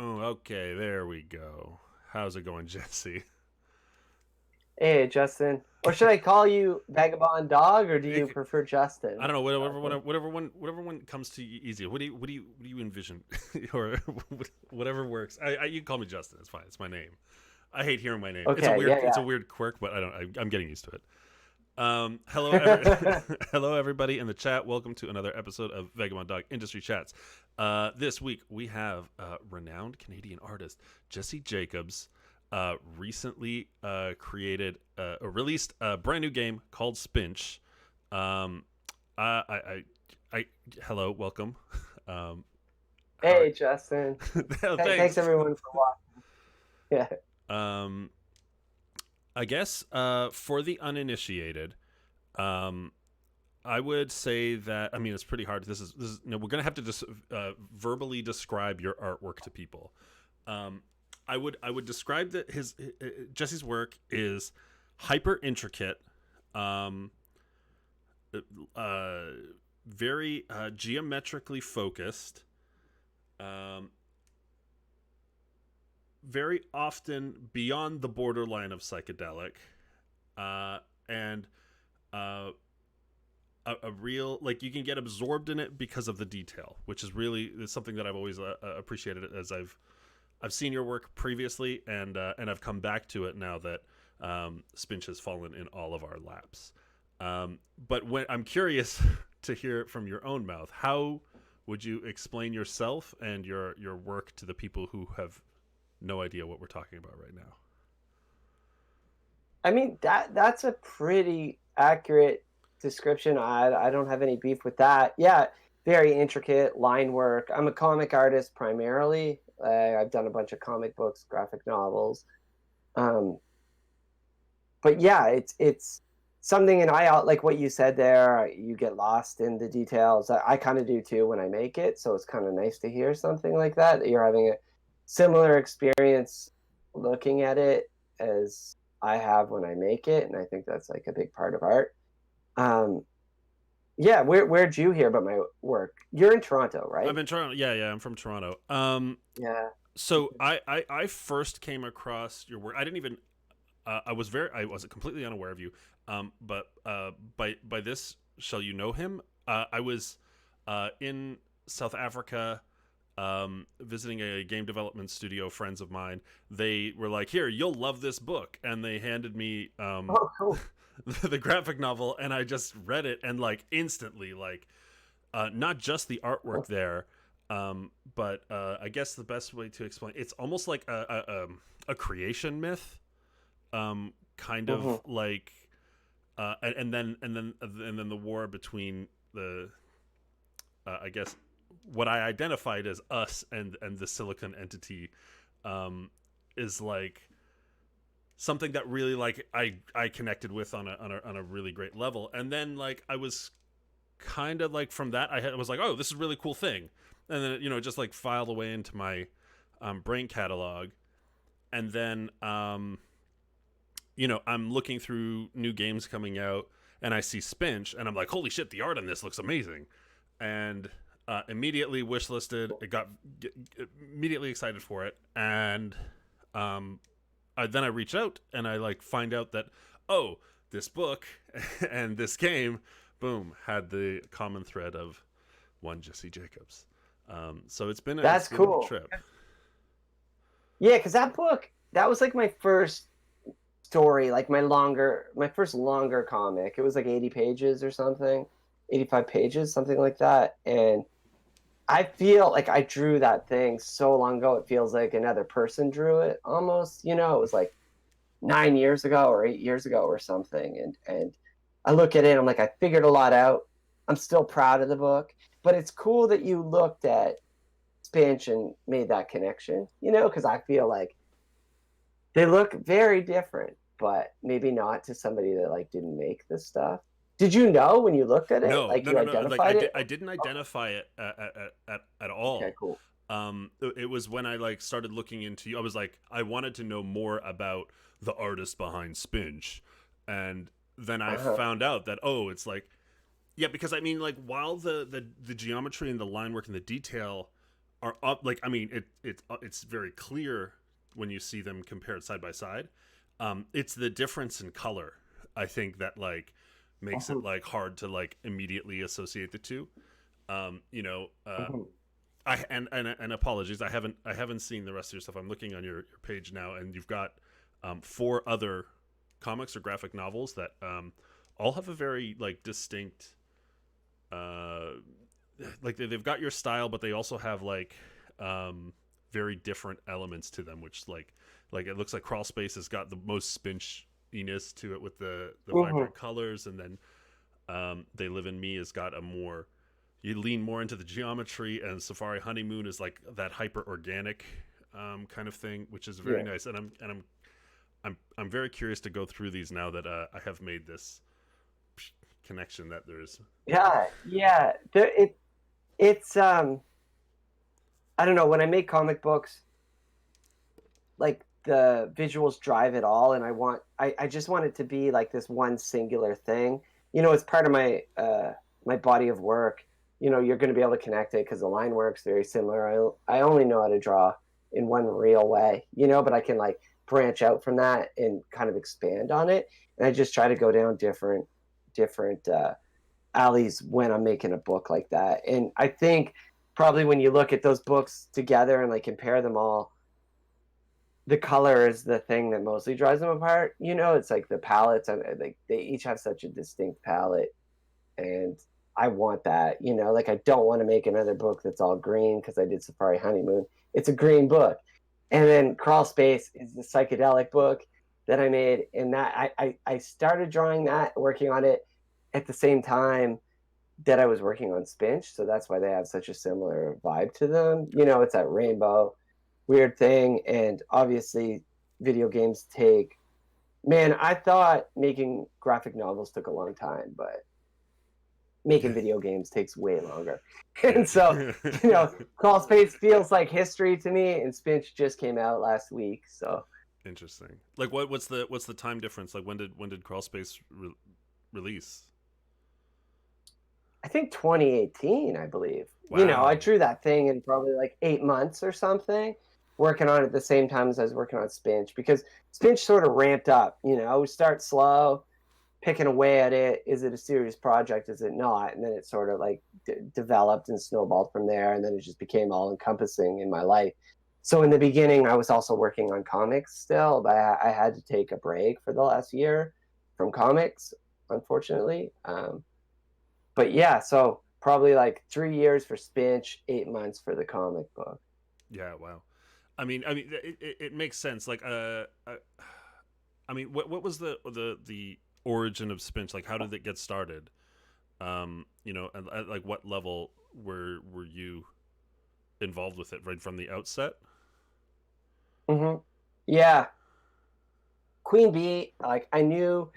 Boom. Okay, there we go. How's it going, Jesse? Hey, Justin. Or should I call you Vagabond Dog, or do you It- prefer I Justin? don't know. Whatever one comes to you easier. What do you envision, or whatever works. You can call me Justin. It's fine. It's my name. I hate hearing my name. It's a Okay, weird yeah, it's a weird quirk, but I'm getting used to it. Hello, yeah. hello, everybody in the chat. Welcome to another episode of Vagabond Dog Industry Chats. This week we have renowned Canadian artist Jesse Jacobs. Recently created or released a brand new game called Spinch. Um, I hello, welcome. Um, how are, Hey, Justin. Thanks thanks. everyone for watching. Yeah. Um, I guess for the uninitiated, um, I would say that it's pretty hard. This is no, we're gonna have to just verbally describe your artwork to people. Um, I would describe that his Jesse's work is hyper intricate, um, uh, very geometrically focused, um, very often beyond the borderline of psychedelic, and uh, a real, like, you can get absorbed in it because of the detail, which is really is something that I've always appreciated as I've seen your work previously, and I've come back to it now that Spinch has fallen in all of our laps. But when I'm curious to hear it from your own mouth, how would you explain yourself and your work to the people who have no idea what we're talking about right now? I mean that's a pretty accurate description. I don't have any beef with that. Yeah, very intricate line work. I'm a comic artist primarily. I've done a bunch of comic books, graphic novels. Um, but yeah, it's something, and I like what you said there. You get lost in the details. I kind of do too when I make it, so it's kind of nice to hear something like that. That you're having a similar experience looking at it as I have when I make it, and I think that's like a big part of art. Um, yeah, where'd you hear about my work? You're in Toronto, I'm right? in Toronto. Yeah, I'm from Toronto. Yeah. So I first came across your work. I didn't even I was completely unaware of you. But by this shall you know him? I was in South Africa, visiting a game development studio. Friends of mine, they were like, "Here, you'll love this book," and they handed me Oh, cool. the graphic novel, and I just read it, and like instantly, like not just the artwork there. But I guess the best way to explain it's almost like a creation myth, kind of Hmm. like and then the war between the I guess what I identified as us and the silicon entity, um, is like something that really like I connected with on a really great level. And then like I was kind of like from that was like, oh, this is a really cool thing, and then it just like filed away into my brain catalog. And then I'm looking through new games coming out, and I see Spinch, and I'm like, holy shit, the art on this looks amazing, and immediately wishlisted. It got immediately excited for it, and then I reach out and I like find out that, oh, this book and this game, boom, had the common thread of one Jesse Jacobs. So it's That's been a cool. trip. Yeah, because that book, that was like my first story, like my first longer comic. It was like 80 pages or something, 85 pages, something like that. And I feel like I drew that thing so long ago. It feels like another person drew it almost. It was like 9 years ago or 8 years ago or something. And I look at it, I'm like, I figured a lot out. I'm still proud of the book. But it's cool that you looked at Spinch and made that connection, because I feel like they look very different, but maybe not to somebody that like didn't make this stuff. Did you know when you looked at it, No, like no, you no, no. Like I identified did, it? I didn't Oh, identify it at okay, all. cool. It was when I like started looking into. I was like, I wanted to know more about the artist behind Spinch, and then I Uh-huh. found out that, oh, it's like, yeah, because I mean, like, while the geometry and the line work and the detail are up. Like, I mean, it's very clear when you see them compared side by side. It's the difference in color, I think, that like makes it Mhm, like hard to like immediately associate the two. You know, mhm. and apologies, I haven't seen the rest of your stuff. I'm looking on your page now, and you've got four other comics or graphic novels that all have a very like distinct uh like they've got your style, but they also have like very different elements to them, which like it looks like Crawl Space has got the most Spinch-iness to it with the Mhm. vibrant colors, and then They Live in Me has got a more, you lean more into the geometry, and Safari Honeymoon is like that hyper organic kind of thing, which is very Yeah. nice. And I'm very curious to go through these now that I have made this connection that there's. Yeah, yeah. It's I don't know, when I make comic books, like the visuals drive it all, and I just want it to be like this one singular thing. It's part of my body of work. You're going to be able to connect it because the line work's very similar. I only know how to draw in one real way, but I can like branch out from that and kind of expand on it. And I just try to go down different alleys when I'm making a book like that. And I think probably when you look at those books together and like compare them all, the color is the thing that mostly drives them apart. It's like the palettes, and like they each have such a distinct palette, and I want that. Like I don't want to make another book that's all green because I did Safari Honeymoon. It's a green book, and then Crawl Space is the psychedelic book that I made, and that I started drawing that, working on it at the same time that I was working on Spinch, so that's why they have such a similar vibe to them. It's that rainbow weird thing, and obviously video games take, man, I thought making graphic novels took a long time, but making video games takes way longer. And so, Yeah. Crawl Space feels like history to me, and Spinch just came out last week, so Interesting. Like what's the time difference? Like when did Crawl Space release? I think 2018, I believe. I Wow. drew that thing in probably like 8 months or something, working on it at the same time as I was working on Spinch, because Spinch sort of ramped up. We start slow, picking away at it. Is it a serious project? Is it not? And then it sort of like developed and snowballed from there. And then it just became all encompassing in my life. So in the beginning, I was also working on comics still, but I had to take a break for the last year from comics, unfortunately. But yeah, so probably like 3 years for Spinch, 8 months for the comic book. Yeah. Wow. I mean, it makes sense. Like, I mean, what was the origin of Spinch? Like, how did it get started? And at like what level were you involved with it right from the outset? Hmm. Yeah, Queen Bee. Like I knew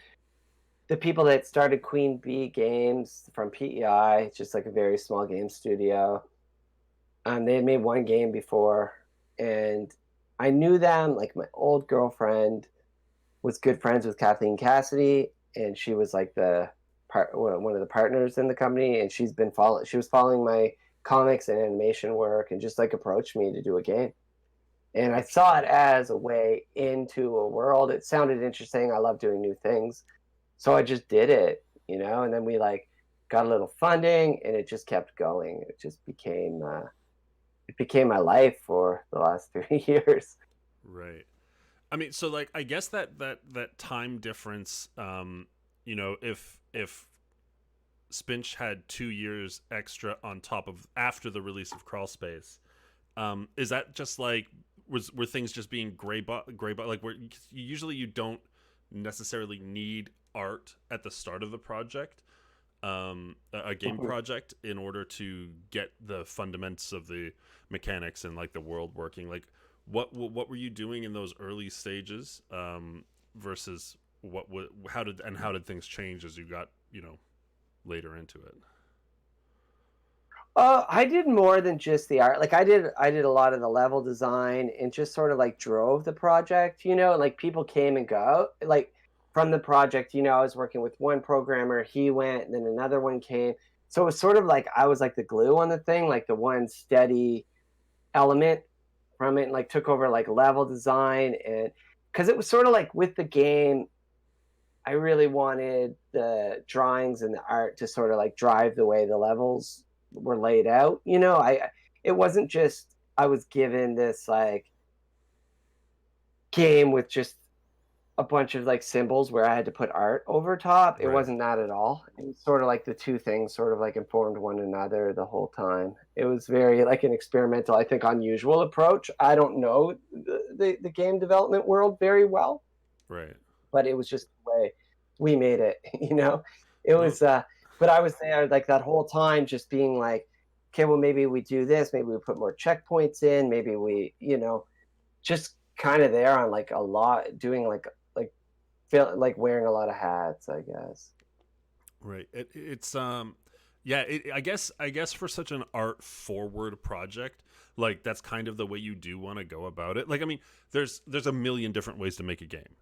the people that started Queen Bee Games from PEI. It's just like a very small game studio. They had made one game before, and I knew them. Like my old girlfriend was good friends with Kathleen Cassidy, and she was like the one of the partners in the company, and she was following my comics and animation work, and just like approached me to do a game. And I saw it Interesting. as a way into a world. It sounded interesting. I love doing new things, so I just did it, and then we like got a little funding, and it just kept going. It became my life for the last 3 years. Right. I mean, so like, I guess that time difference. If Spinch had 2 years extra on top of after the release of Crawl Space, is that just like were things just being like where usually you don't necessarily need art at the start of the project, a game project, in order to get the fundamentals of the mechanics and like the world working. Like, what were you doing in those early stages, versus how did things change as you got later into it? I did more than just the art. Like I did a lot of the level design and just sort of like drove the project, and like people came and go. Like from the project, I was working with one programmer, he went, and then another one came. So it was sort of like I was like the glue on the thing, like the one steady element from it and like took over like level design. And because it was sort of like with the game, I really wanted the drawings and the art to sort of like drive the way the levels were laid out. You know, it wasn't just I was given this like game with just a bunch of like symbols where I had to put art over top. It Right. wasn't that at all. It was sort of like the two things sort of like informed one another the whole time. It was very like an experimental, I think, unusual approach. I don't know the game development world very well, Right. but it was just the way we made it, you know? It No. was but I was there like that whole time just being like, okay, well maybe we do this, maybe we put more checkpoints in, maybe we, you know, just kind of there on like a lot doing like feel like wearing a lot of hats, I guess. Right. It's yeah, I guess for such an art forward project, like that's kind of the way you do want to go about it. Like I mean, there's a million different ways to make a game.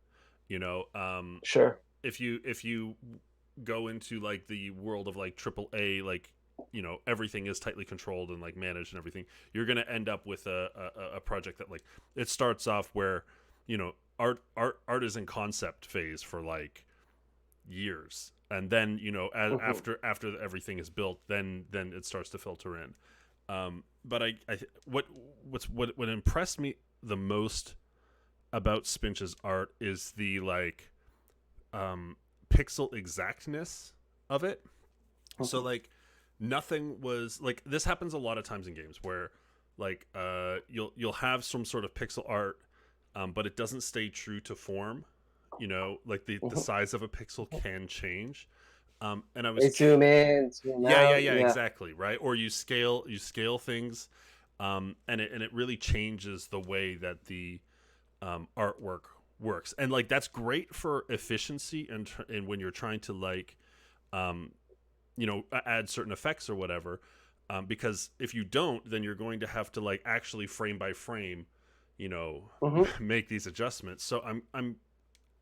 You know, Sure. if you go into like the world of like triple A, like everything is tightly controlled and like managed and everything, you're gonna end up with a project that like it starts off where art is in concept phase for like years, and then Hmm. after everything is built, then it starts to filter in. But what impressed me the most about Spinch's art is the like um, pixel exactness of it. So Hmm. like nothing was like this happens a lot of times in games where like you'll have some sort of pixel art, but it doesn't stay true to form. Like the Hmm. size of a pixel can change. And I was They zoom in, zoom yeah, out. yeah, Yeah. exactly, right. Or you scale things, and it really changes the way that the artwork works. And like that's great for efficiency and when you're trying to like um, add certain effects or whatever. Because if you don't, then you're going to have to like actually frame by frame, you know, Hmm. make these adjustments. So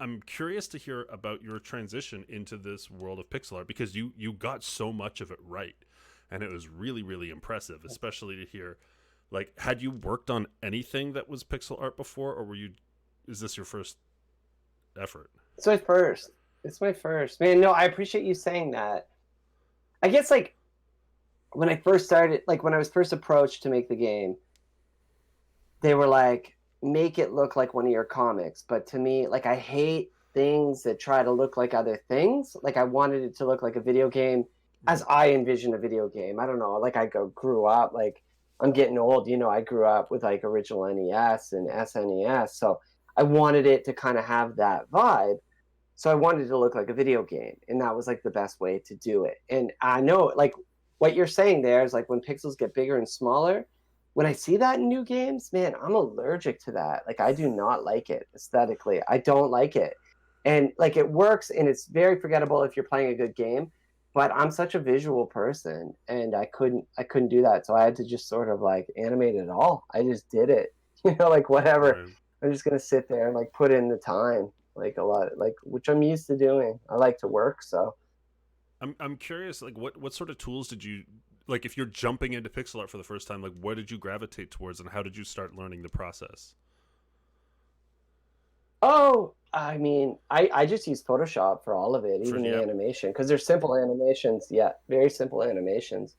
I'm curious to hear about your transition into this world of pixel art because you got so much of it right, and it was really really impressive, especially to hear. Like, had you worked on anything that was pixel art before, or were you? Is this your first effort? It's my first. It's my first. Man, no, I appreciate you saying that. I guess like when I first started, like when I was first approached to make the game, they were like, make it look like one of your comics. But to me, like I hate things that try to look like other things. Like I wanted it to look like a video game as Right. I envision a video game. I don't know. Like grew up, like I'm getting old, you know, I grew up with like original NES and SNES. So I wanted it to kind of have that vibe. So I wanted it to look like a video game. And that was like the best way to do it. And I know like what you're saying there is like when pixels get bigger and smaller, when I see that in new games, man, I'm allergic to that. Like I do not like it aesthetically. I don't like it. And like it works and it's very forgettable if you're playing a good game, but I'm such a visual person and I couldn't do that. So I had to just sort of like animate it all. I just did it. You know, like whatever. Right. I'm just gonna sit there and like put in the time, like a lot, like which I'm used to doing. I like to work, so I'm curious. Like, what sort of tools did you like? If you're jumping into pixel art for the first time, like, what did you gravitate towards, and how did you start learning the process? oh, I mean, I just use Photoshop for all of it, For even the yep. animation, because they're simple animations. Yeah, very simple animations.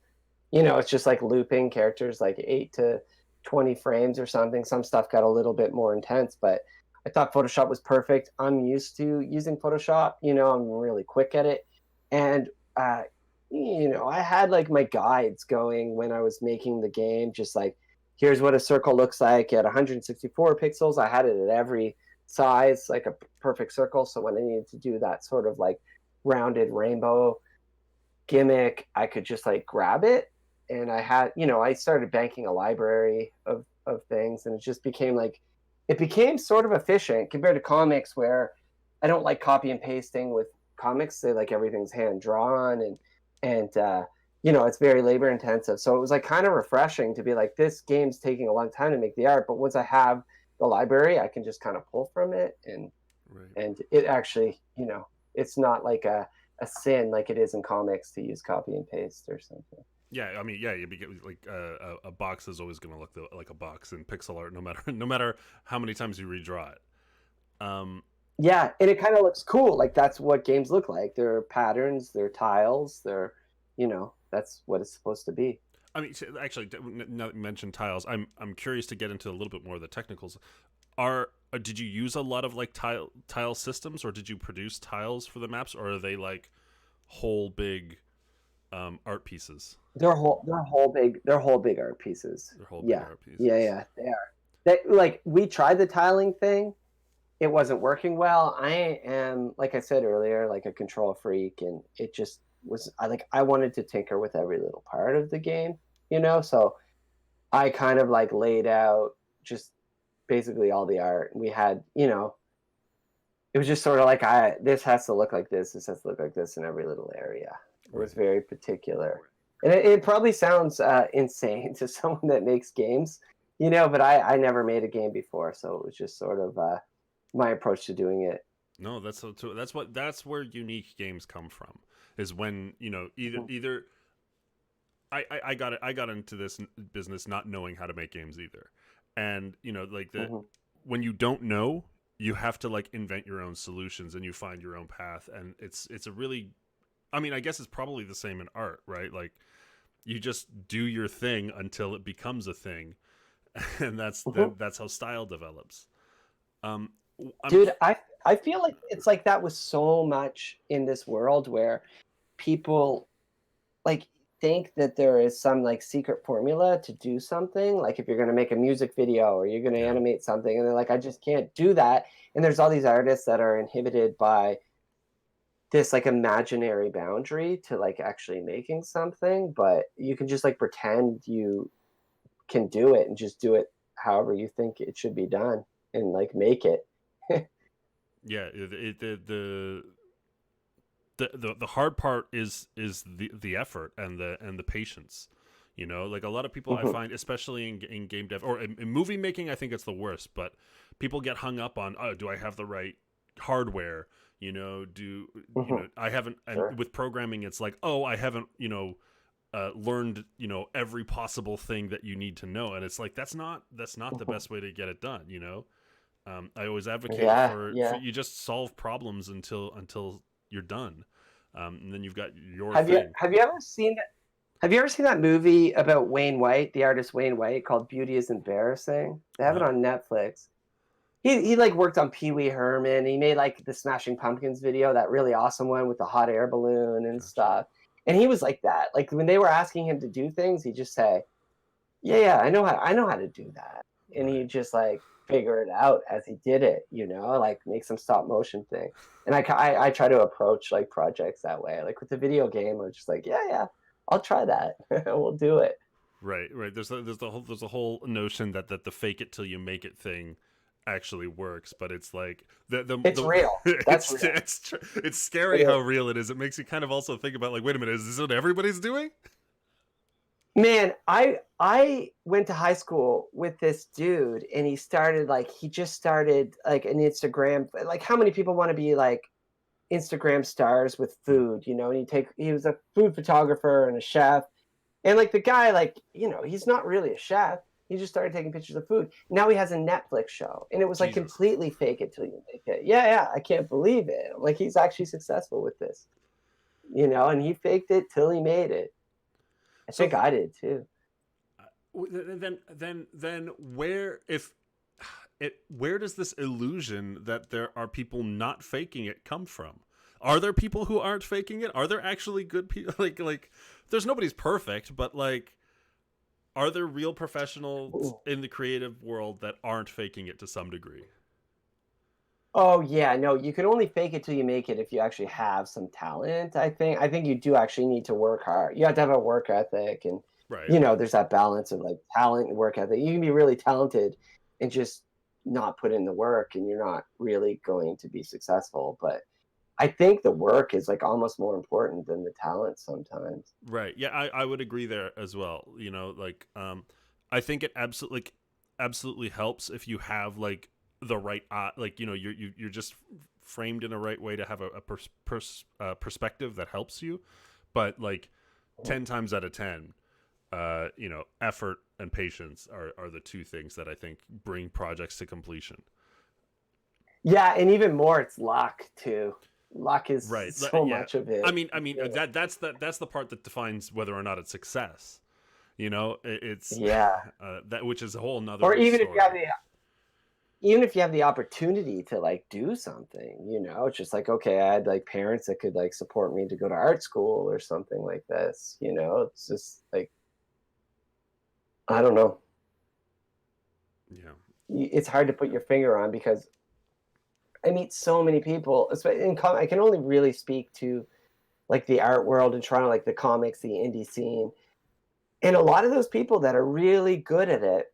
You know, it's just like looping characters like 8 to 20 frames or something. Some stuff got a little bit more intense, but I thought Photoshop was perfect. I'm used to using Photoshop. You know, I'm really quick at it. And, you know, I had like my guides going when I was making the game, just like, here's what a circle looks like at 164 pixels. I had it at every size, like a perfect circle. So when I needed to do that sort of like rounded rainbow gimmick, I could just like grab it. And I had, you know, I started banking a library of things, and it just became like, it became sort of efficient compared to comics where I don't like copy and pasting with comics. They like everything's hand drawn and you know, it's very labor intensive. So it was like kind of refreshing to be like, this game's taking a long time to make the art, but once I have the library, I can just kind of pull from it Right. and it actually, you know, it's not like a sin like it is in comics to use copy and paste or something. Yeah, I mean, yeah, you get like a box is always going to look like a box in pixel art, no matter how many times you redraw it. Um, Yeah, and it kind of looks cool. Like that's what games look like. They're patterns, they're tiles, they're, that's what it's supposed to be. I mean, actually, now that you mentioned tiles, I'm curious to get into a little bit more of the technicals. Did you use a lot of like tile systems, or did you produce tiles for the maps, or are they like whole big art pieces? They're whole big art pieces. They're whole big Yeah, art pieces. yeah, they are. They like we tried the tiling thing. It wasn't working well. I am, like I said earlier, like a control freak, and it just was. I wanted to tinker with every little part of the game, So I kind of like laid out just basically all the art. We had, it was just sort of like this has to look like this has to look like this in every little area. It was Right. very particular, and it probably sounds insane to someone that makes games, but I never made a game before, so it was just sort of my approach to doing it. No, that's where unique games come from. Is when either I got into this business not knowing how to make games either, and like the Mm-hmm. when you don't know, you have to like invent your own solutions and you find your own path, and it's a really, I mean, I guess it's probably the same in art, right? Like you just do your thing until it becomes a thing, and Mm-hmm. that's how style develops. Um, I'm Dude, I feel like it's like that was so much in this world where people like think that there is some like secret formula to do something. Like if you're going to make a music video or you're going to yeah, animate something, and they're like, I just can't do that. And there's all these artists that are inhibited by this like imaginary boundary to like actually making something, but you can just like pretend you can do it and just do it however you think it should be done and like make it. yeah. The hard part is the effort and the patience. Like a lot of people I Mhm, find, especially in game dev or in movie making, I think it's the worst. But people get hung up on, oh, do I have the right hardware? Do mhm, I haven't? And sure. with programming, it's like, oh, I haven't learned every possible thing that you need to know, and it's like that's not the Mhm. best way to get it done. I always advocate Yeah, for yeah. you just solve problems until you're done, and then you've got your Have you thing. have you ever seen have you ever seen that movie about Wayne White, the artist Wayne White, called Beauty is Embarrassing? They have it No, on Netflix. He like worked on Pee Wee Herman. He made like the Smashing Pumpkins video, that really awesome one with the hot air balloon and gotcha. stuff. And he was like that. Like when they were asking him to do things, he'd just say, "Yeah, yeah, I know how to do that." And Right, he'd just like figure it out as he did it, like make some stop motion thing. And I try to approach like projects that way. Like with the video game, I'm just like, yeah, yeah, I'll try that. We'll do it. right. There's a whole notion that the fake it till you make it thing actually works, but it's like It's the real. That's real. it's It scary how is. real it is. It makes you kind of also think about, like, wait a minute, is this what everybody's doing? Man, I went to high school with this dude, and he just started like an Instagram. Like, how many people want to be like Instagram stars with Hmm. food? And he was a food photographer and a chef, and like the guy, like he's not really a chef. He just started taking pictures of food. Now he has a Netflix show, and it was like Jesus. completely fake it till you make it. Yeah, yeah, I can't believe it. I'm like, he's actually successful with this, and he faked it till he made it. I So think I did too. then where does this illusion that there are people not faking it come from? Are there people who aren't faking it? Are there actually good people? Like there's nobody's perfect, but like, are there real professionals Ooh. in the creative world that aren't faking it to some degree? Oh yeah, no, you can only fake it till you make it if you actually have some talent, I think. I think you do actually need to work hard. You have to have a work ethic, and Right. there's that balance of like talent and work ethic. You can be really talented and just not put in the work, and you're not really going to be successful. But I think the work is like almost more important than the talent sometimes. Right. Yeah, I would agree there as well. Like I think it absolutely helps if you have like the right like you're just framed in a right way to have a perspective that helps you. But like 10 times out of 10, effort and patience are the two things that I think bring projects to completion. Yeah, and even more, it's luck too. Luck is Right. so Yeah. much of it. I mean that's the part that defines whether or not it's success. It's Yeah. that, which is a whole Or nother story. even if you have the opportunity to like do something, it's just like, okay, I had like parents that could like support me to go to art school or something like this. It's just like, I don't know. Yeah. It's hard to put your finger on because I meet so many people. I can only really speak to like the art world in Toronto, like the comics, the indie scene, and a lot of those people that are really good at it,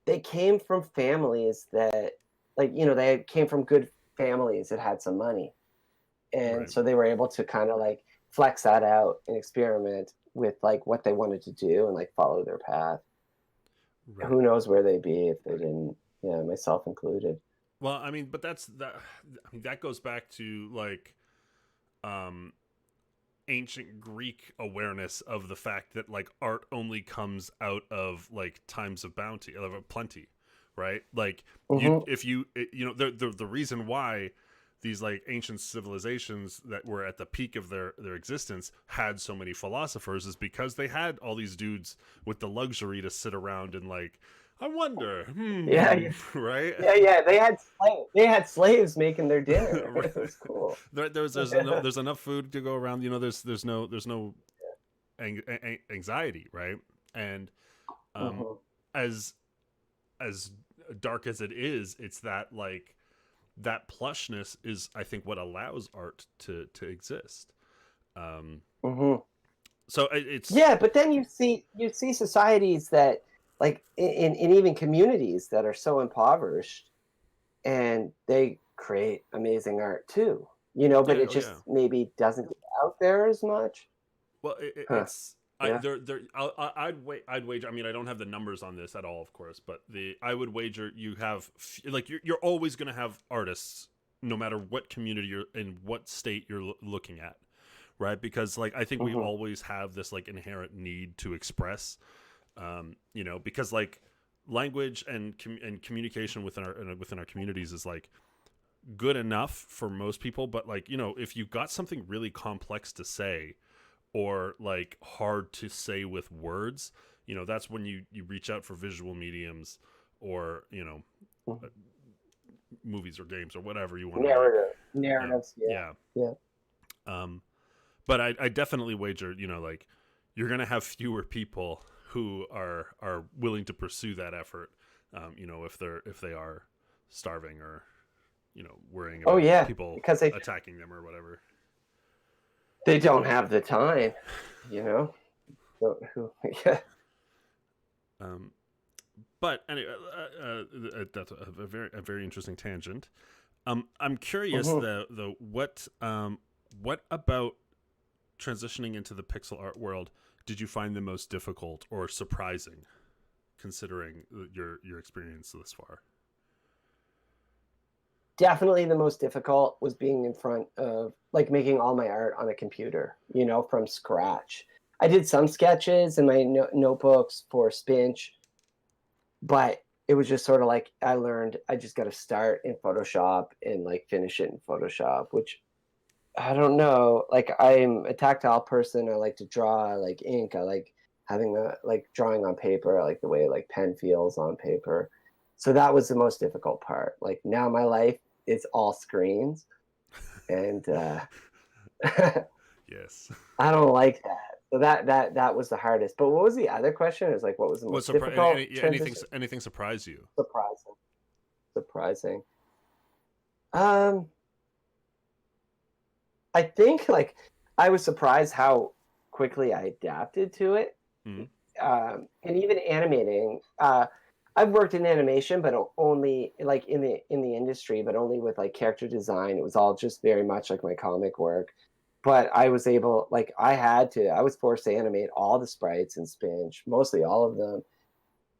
they came from families that, like, they came from good families that had some money, and Right. so they were able to kind of like flex that out and experiment with like what they wanted to do and like follow their path. Right. Who knows where they'd be if they didn't, myself included. Well, I mean, but that's that. I mean, that goes back to like um, ancient Greek awareness of the fact that like art only comes out of like times of bounty, of plenty, right? Like you, Hmm. if you, the reason why these like ancient civilizations that were at the peak of their existence had so many philosophers is because they had all these dudes with the luxury to sit around and like, I wonder, Yeah, yeah, right? yeah, yeah. They had slaves making their dinner. Right. It was cool. There's enough food to go around. There's no anxiety, right? And um, Hmm. as as dark as it is, it's that like that plushness is, I think, what allows art to exist. Um, Hmm. so it's Yeah, but then you see societies that like in even communities that are so impoverished and they create amazing art too. But yeah, it oh yeah. just maybe doesn't get out there as much. Well, Huh. it's Yeah. I'd wager. I mean, I don't have the numbers on this at all, of course, but I would wager you have like you're always going to have artists, no matter what community you're in, what state you're looking at, right? Because like I think we Hmm. always have this like inherent need to express, because like language and communication within our communities is like good enough for most people, but like if you got something really complex to say or like hard to say with words, that's when you reach out for visual mediums or movies or games or whatever you want to make. Narratives. Yeah. Yeah. Yeah. um but I definitely wager like you're gonna have fewer people who are willing to pursue that effort, if they are starving or worrying Oh about yeah, people because they attacking them or whatever. they don't have the time. You know. Yeah. um but anyway, that's a very interesting tangent. I'm curious Hmm. though what about transitioning into the pixel art world did you find the most difficult or surprising, considering your experience thus far? Definitely the most difficult was being in front of like making all my art on a computer, from scratch. I did some sketches in my notebooks for Spinch, but it was just sort of like I learned I just got to start in Photoshop and like finish it in Photoshop, which I don't know. Like I'm a tactile person. I like to draw. I like ink. I like having like drawing on paper. I like the way like pen feels on paper. So that was the most difficult part. Like now my life is all screens, and Yes. I don't like that. So that was the hardest. But what was the other question? It was like what was the What most difficult transition? anything surprise you? Surprising. Surprising. Um, I think like I was surprised how quickly I adapted to it. Mm-hmm. And even animating. I've worked in animation, but only like in the industry, but only with like character design. It was all just very much like my comic work. But I was able, like, I was forced to animate all the sprites in Spinch, mostly all of them,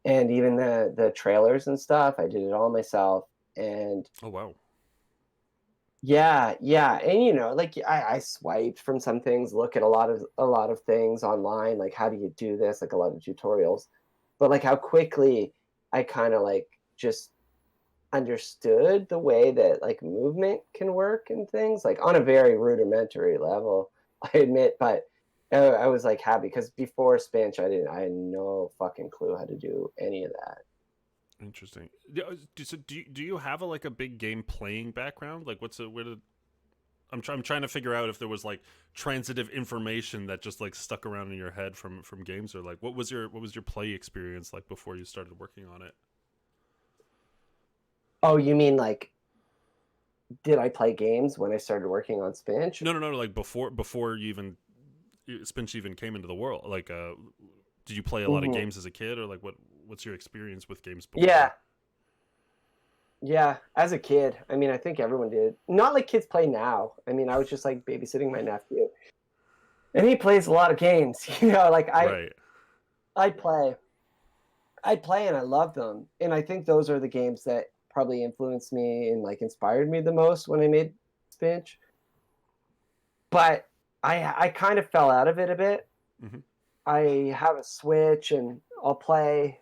and even the trailers and stuff. I did it all myself, and Oh wow. Yeah, and like I swiped from some things, look at a lot of things online, like how do you do this, like a lot of tutorials, but like how quickly I kind of like just understood the way that like movement can work and things, like on a very rudimentary level, I admit, but I was like happy because before Spinch, I had no fucking clue how to do any of that. Interesting. So do you have a like a big game playing background? Like, where did I'm trying to figure out if there was like transitive information that just like stuck around in your head from games, or like what was your play experience like before you started working on it? Oh, you mean like did I play games when I started working on Spinch? No, like before you even Spinch even came into the world. Like, did you play a lot of Hmm. games as a kid, or like what's your experience with games before? Yeah, yeah. As a kid, I mean, I think everyone did. Not like kids play now. I mean, I was just like babysitting my nephew, and he plays a lot of games. Like Right. I play, I play, and I love them. And I think those are the games that probably influenced me and like inspired me the most when I made Spinch. But I kind of fell out of it a bit. Hmm. I have a Switch, and I'll play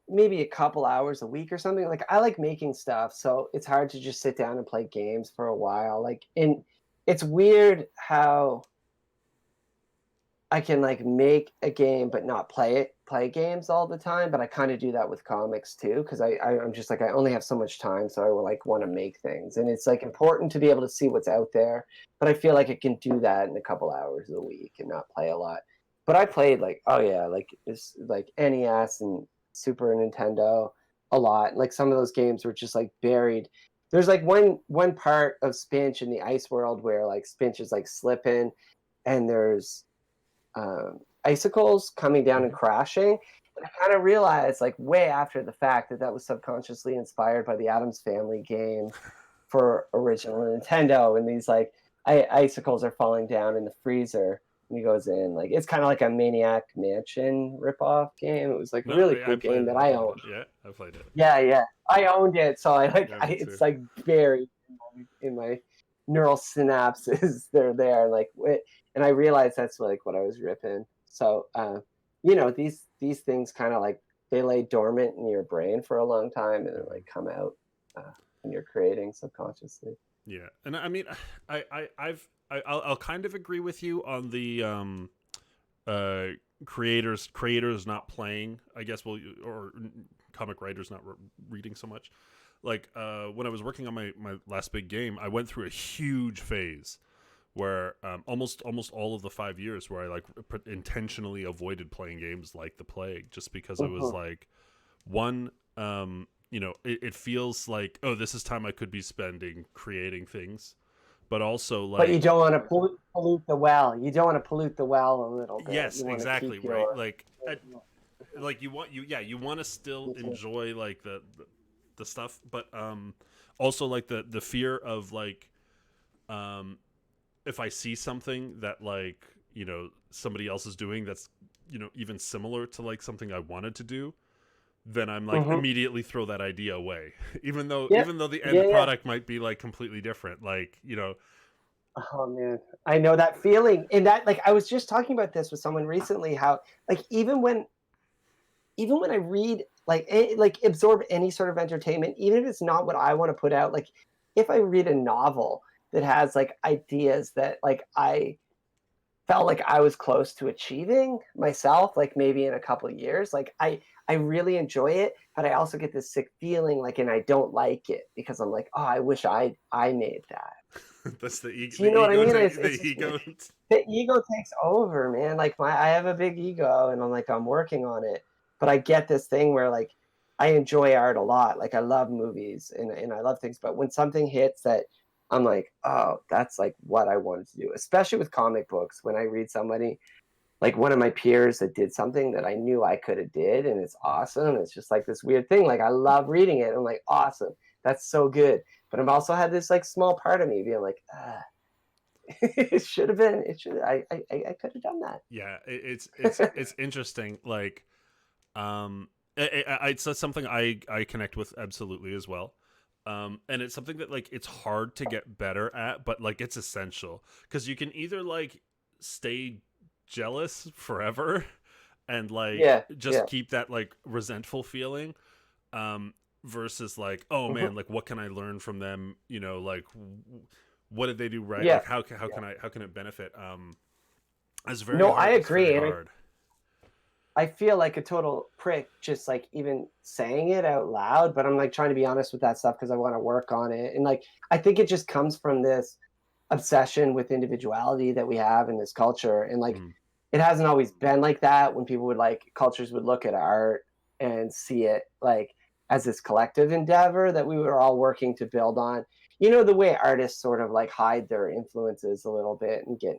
maybe a couple hours a week or something. Like I like making stuff, so it's hard to just sit down and play games for a while. Like, and it's weird how I can like make a game but not play games all the time. But I kind of do that with comics too, because I'm just like I only have so much time, so I will like want to make things, and it's like important to be able to see what's out there. But I feel like I can do that in a couple hours a week and not play a lot. But I played like, oh yeah, like it's like NES and Super Nintendo a lot. Like some of those games were just like buried. There's like one part of Spinch in the ice world where like Spinch is like slipping, and there's icicles coming down and Hmm. crashing. And I kind of realized, like, way after the fact, that that was subconsciously inspired by the Adams Family game for original Nintendo. And these, like, icicles are falling down in the freezer. And he goes in. Like, it's kind of like a Maniac Mansion ripoff game. It was, like, a No, really I cool played game it. that I I played owned. it. Yeah, I played it. Yeah, yeah. I owned it. So I, like, Yeah, me too. it's, like, buried in my neural synapses. They're there. And, like, and I realized that's like what I was ripping. So these things kind of like they lay dormant in your brain for a long time and then Hmm. like come out when you're creating subconsciously. Yeah, and I mean, I'll kind of agree with you on the uh creators not playing. I guess or comic writers not reading so much. Like when I was working on my last big game, I went through a huge phase where almost all of the 5 years where I like intentionally avoided playing games like the plague, just because it was Mhm. like one it feels like, oh, this is time I could be spending creating things, but also But you like, don't want to pollute the well. You don't want to pollute the well a little bit. yes, You want to exactly, keep right, your like like you want to still enjoy like the stuff, but also like the fear of like um if I see something that like somebody else is doing that's even similar to like something I wanted to do, then I'm like Mhm. immediately throw that idea away, Yeah, even though the yeah, end yeah. product might be like completely different, like Oh man, I know that feeling. And that, like, I was just talking about this with someone recently. How, like, even when I read, like, like absorb any sort of entertainment, even if it's not what I want to put out, like if I read a novel that has like ideas that like I felt like I was close to achieving myself, like maybe in a couple of years, like I really enjoy it, but I also get this sick feeling like, and I don't like it because I'm like, oh, I wish I made that. that's Do you know what I mean? It's the it's just ego. the ego takes over, man. Like I have a big ego, and I'm working on it. But I get this thing where like I enjoy art a lot. Like I love movies and I love things. But when something hits that I'm like, oh, that's like what I wanted to do. Especially with comic books, when I read somebody like one of my peers that did something that I knew I could have did, and it's awesome. It's just like this weird thing. Like I love reading it. I'm like, awesome, that's so good. But I've also had this like small part of me being like, it should have been. It should. I could have done that. Yeah, it's interesting, like it's something I connect with absolutely as well. And it's something that like it's hard to get better at, but like it's essential because you can either like stay jealous forever and like Yeah, just yeah. keep that like resentful feeling, um, versus like, oh Hmm. man, like what can I learn from them? Like what did they do right? Yeah, Like how yeah. can it benefit? It's very No, I hard. It's very agree, and hard. I feel like a total prick just like even saying it out loud, but I'm like trying to be honest with that stuff because I want to work on it. And like I think it just comes from this obsession with individuality that we have in this culture. And like Mm, it hasn't always been like that when people would like cultures would look at art and see it like as this collective endeavor that we were all working to build on. You know, the way artists sort of like hide their influences a little bit and get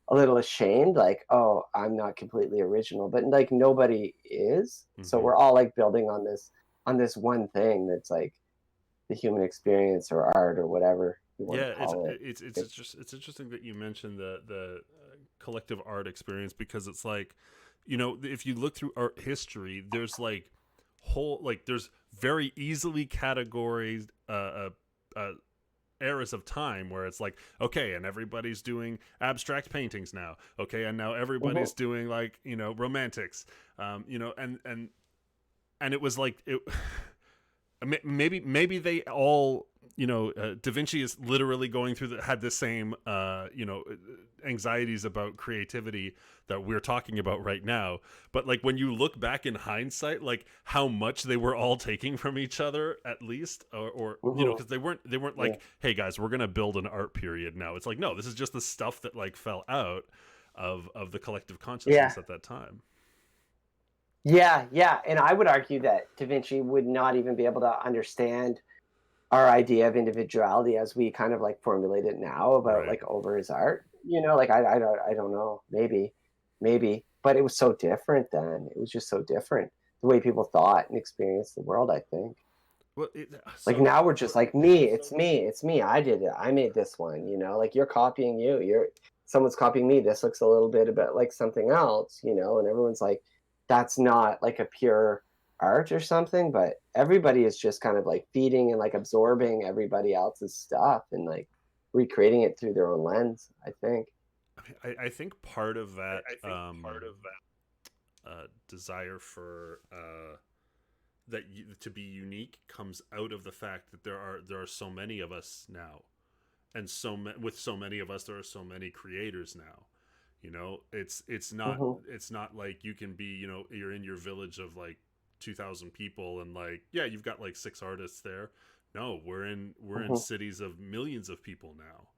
a little ashamed, like, oh, I'm not completely original, but like nobody is. So mm-hmm. we're all like building on this one thing that's like the human experience or art or whatever you want to Yeah, call it. it's interesting that you mentioned the collective art experience because it's like, if you look through art history, there's like there's very easily categorized eras of time where it's like, okay, and everybody's doing abstract paintings now, okay, and now Mm-hmm, everybody's doing like romantics, and it was like it. Maybe they all Da Vinci is literally going through had the same anxieties about creativity that we're talking about right now, but like when you look back in hindsight, like how much they were all taking from each other at least, or mm-hmm, because they weren't yeah. like, hey guys, we're gonna build an art period now. It's like, no, this is just the stuff that like fell out of the collective Yeah. consciousness at that time. Yeah, yeah, and I would argue that Da Vinci would not even be able to understand our idea of individuality as we kind of like formulate it now about Right. like over his art. You know, like I don't know, maybe, but it was so different then. It was just so different the way people thought and experienced the world. I think Well, like so now we're just like it's me. I did it. I made this one. You know, like you're copying you. You're someone's copying me. This looks a little bit about like something else. You know, and everyone's like, that's not like a pure art or something. But everybody is just kind of like feeding and like absorbing everybody else's stuff and like recreating it through their own lens. I think. I think part of that desire for to be unique comes out of the fact that there are so many of us now, and with so many of us there are so many creators now. Hmm. It's not like you can be, you're in your village of like 2,000 people and like, yeah, you've got like six artists there. No, we're in Hmm. cities of millions of people now,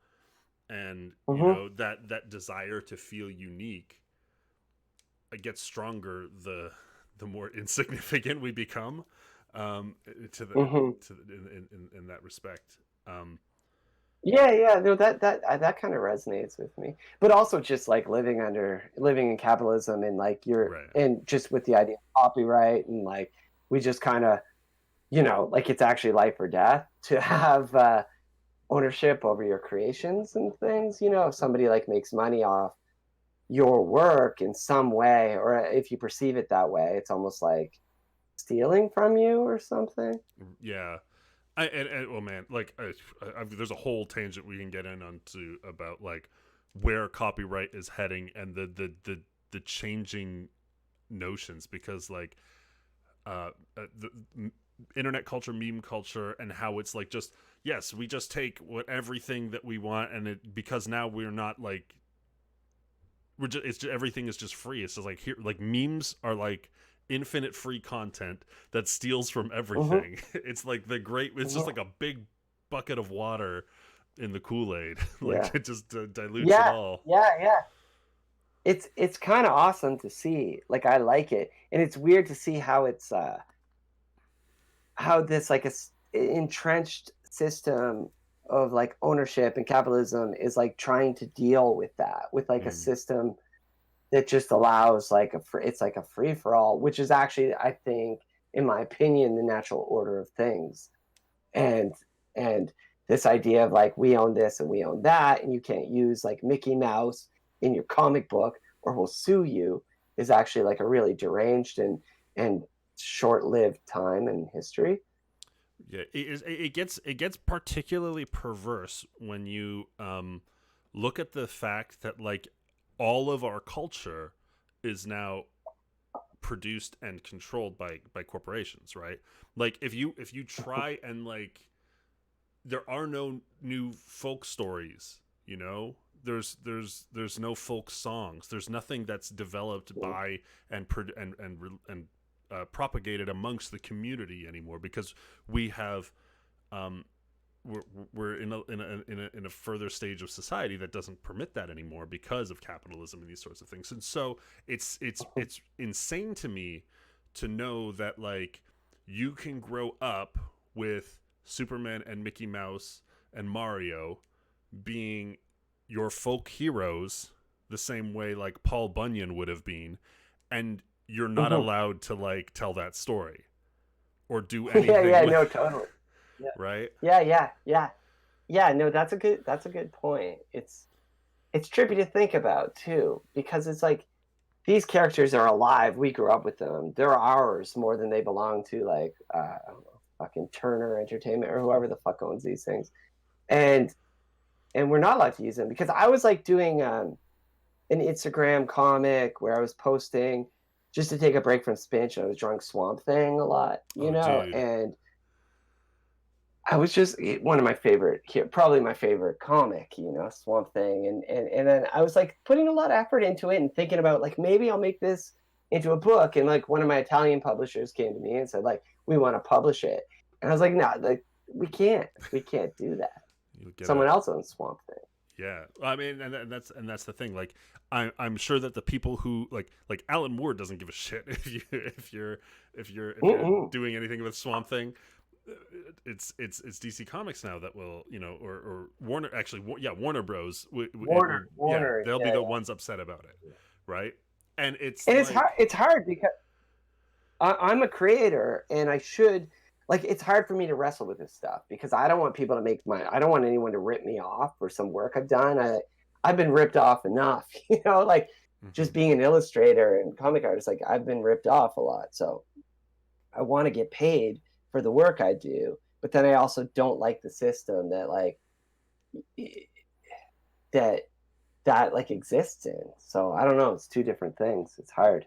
and Hmm. that desire to feel unique, it gets stronger the more insignificant we become, to the Hmm. in that respect. Yeah, yeah, no, that kind of resonates with me. But also just like living in capitalism and like you're Right. and just with the idea of copyright and like we just kind of, you know, like it's actually life or death to have ownership over your creations and things. You know, if somebody like makes money off your work in some way, or if you perceive it that way, it's almost like stealing from you or something. Yeah. Well, man, like there's a whole tangent we can get in onto about like where copyright is heading and the changing notions, because like the internet culture, meme culture, and how it's like, just, yes, we just take everything that we want, and it, because now we're not like, everything is just free. It's just like, here, like memes are like infinite free content that steals from Hmm. everything. It's just Hmm. like a big bucket of water in the Kool-Aid. Yeah, Like it just dilutes it yeah, all. yeah. It's kind of awesome to see. Like I like it, and it's weird to see how it's how this like entrenched system of like ownership and capitalism is like trying to deal with that with like a Mm. system that just allows like it's like a free for all, which is actually I think in my opinion the natural order of things. And and this idea of like we own this and we own that and you can't use like Mickey Mouse in your comic book or we'll sue you is actually like a really deranged and short-lived time in history. Yeah, it gets particularly perverse when you look at the fact that like all of our culture is now produced and controlled by corporations, right? Like if you try and like there are no new folk stories, you know? There's no folk songs. There's nothing that's developed by and propagated amongst the community anymore because we have um, we're in a further stage of society that doesn't permit that anymore because of capitalism and these sorts of things. And so it's insane to me to know that like you can grow up with Superman and Mickey Mouse and Mario being your folk heroes the same way like Paul Bunyan would have been, and you're not Mhm. allowed to like tell that story or do Yeah, anything yeah, with no, totally. Yeah, right. yeah, yeah, yeah, yeah. No, that's a good point. It's trippy to think about too, because it's like these characters are alive. We grew up with them. They're ours more than they belong to like I don't know, fucking Turner Entertainment or whoever the fuck owns these things. And we're not allowed to use them because I was like doing an Instagram comic where I was posting just to take a break from Spinch. I was drawing Swamp Thing a lot, Oh dude. and I was just one of my favorite, probably my favorite comic, Swamp Thing, and then I was like putting a lot of effort into it and thinking about like maybe I'll make this into a book, and like one of my Italian publishers came to me and said like we want to publish it, and I was like no, like we can't do that. You'll get a Someone else owns Swamp Thing. yeah. I mean, and that's the thing. Like, I'm sure that the people who like Alan Moore doesn't give a shit if you're Mm-mm. doing anything with Swamp Thing. It's DC Comics now that will or Warner actually yeah Warner Bros. It will yeah Warner, they'll be yeah, the yeah. ones upset about it, right? And it's And like it's hard because I'm a creator and I should like it's hard for me to wrestle with this stuff because I don't want people to make my I don't want anyone to rip me off for some work I've done. I've been ripped off enough, like mhm. just being an illustrator and comic artist, like I've been ripped off a lot. So I want to get paid for the work I do, but then I also don't like the system that like that that like exists in. So I don't know, it's two different things. It's hard.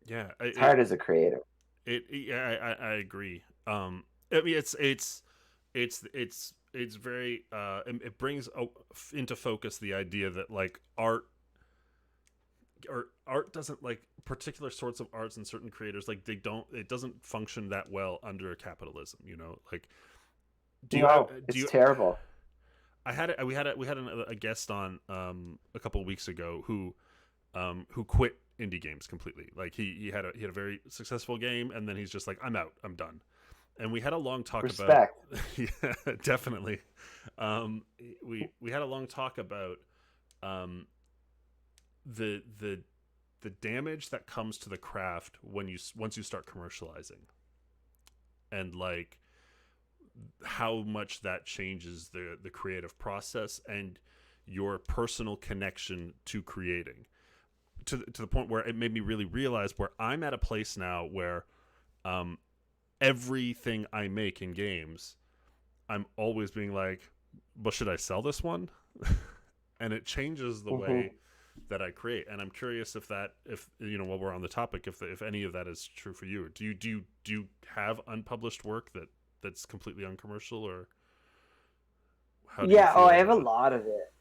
Yeah, It's hard as a creator. yeah, I agree. I mean, it's very it brings into focus the idea that like art doesn't like particular sorts of arts and certain creators like they don't it doesn't function that well under capitalism. You know, like do you No, do it's you? terrible. We had a guest on a couple of weeks ago who quit indie games completely. Like he had a very successful game and then he's just like I'm out, I'm done. And we had a long talk about Respect. yeah, definitely. Um, we had a long talk about um, the the damage that comes to the craft when you once you start commercializing and like how much that changes the creative process and your personal connection to creating to the point where it made me really realize where I'm at a place now where um, everything I make in games, I'm always being like, well, should I sell this one? And it changes the Hmm. way that I create. And I'm curious if while we're on the topic, if any of that is true for you. Do you have unpublished work that's completely uncommercial, or how do you Yeah, oh, feel I have a about it? lot of it.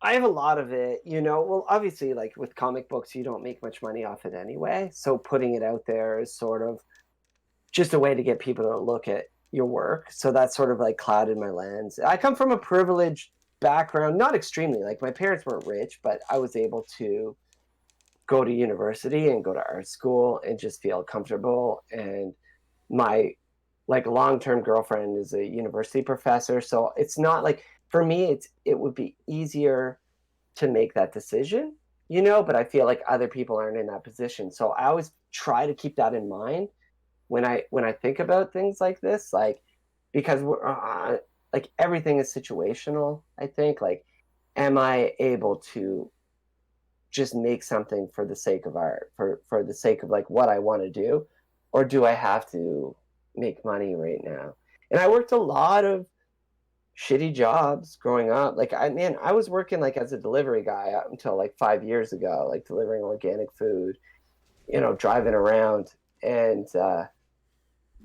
I have a lot of it, Well, obviously, like with comic books, you don't make much money off it anyway. So putting it out there is sort of just a way to get people to look at your work. So that's sort of like clouded my lens. I come from a privileged background, not extremely. Like my parents weren't rich, but I was able to go to university and go to art school and just feel comfortable. And my like long-term girlfriend is a university professor, so it's not like for me it would be easier to make that decision, but I feel like other people aren't in that position. So I always try to keep that in mind when I think about things like this, like because we're like everything is situational. I think like am I able to just make something for the sake of art, for the sake of like what I want to do, or do I have to make money right now? And I worked a lot of shitty jobs growing up. Like I was working like as a delivery guy up until like 5 years ago, like delivering organic food, driving around. And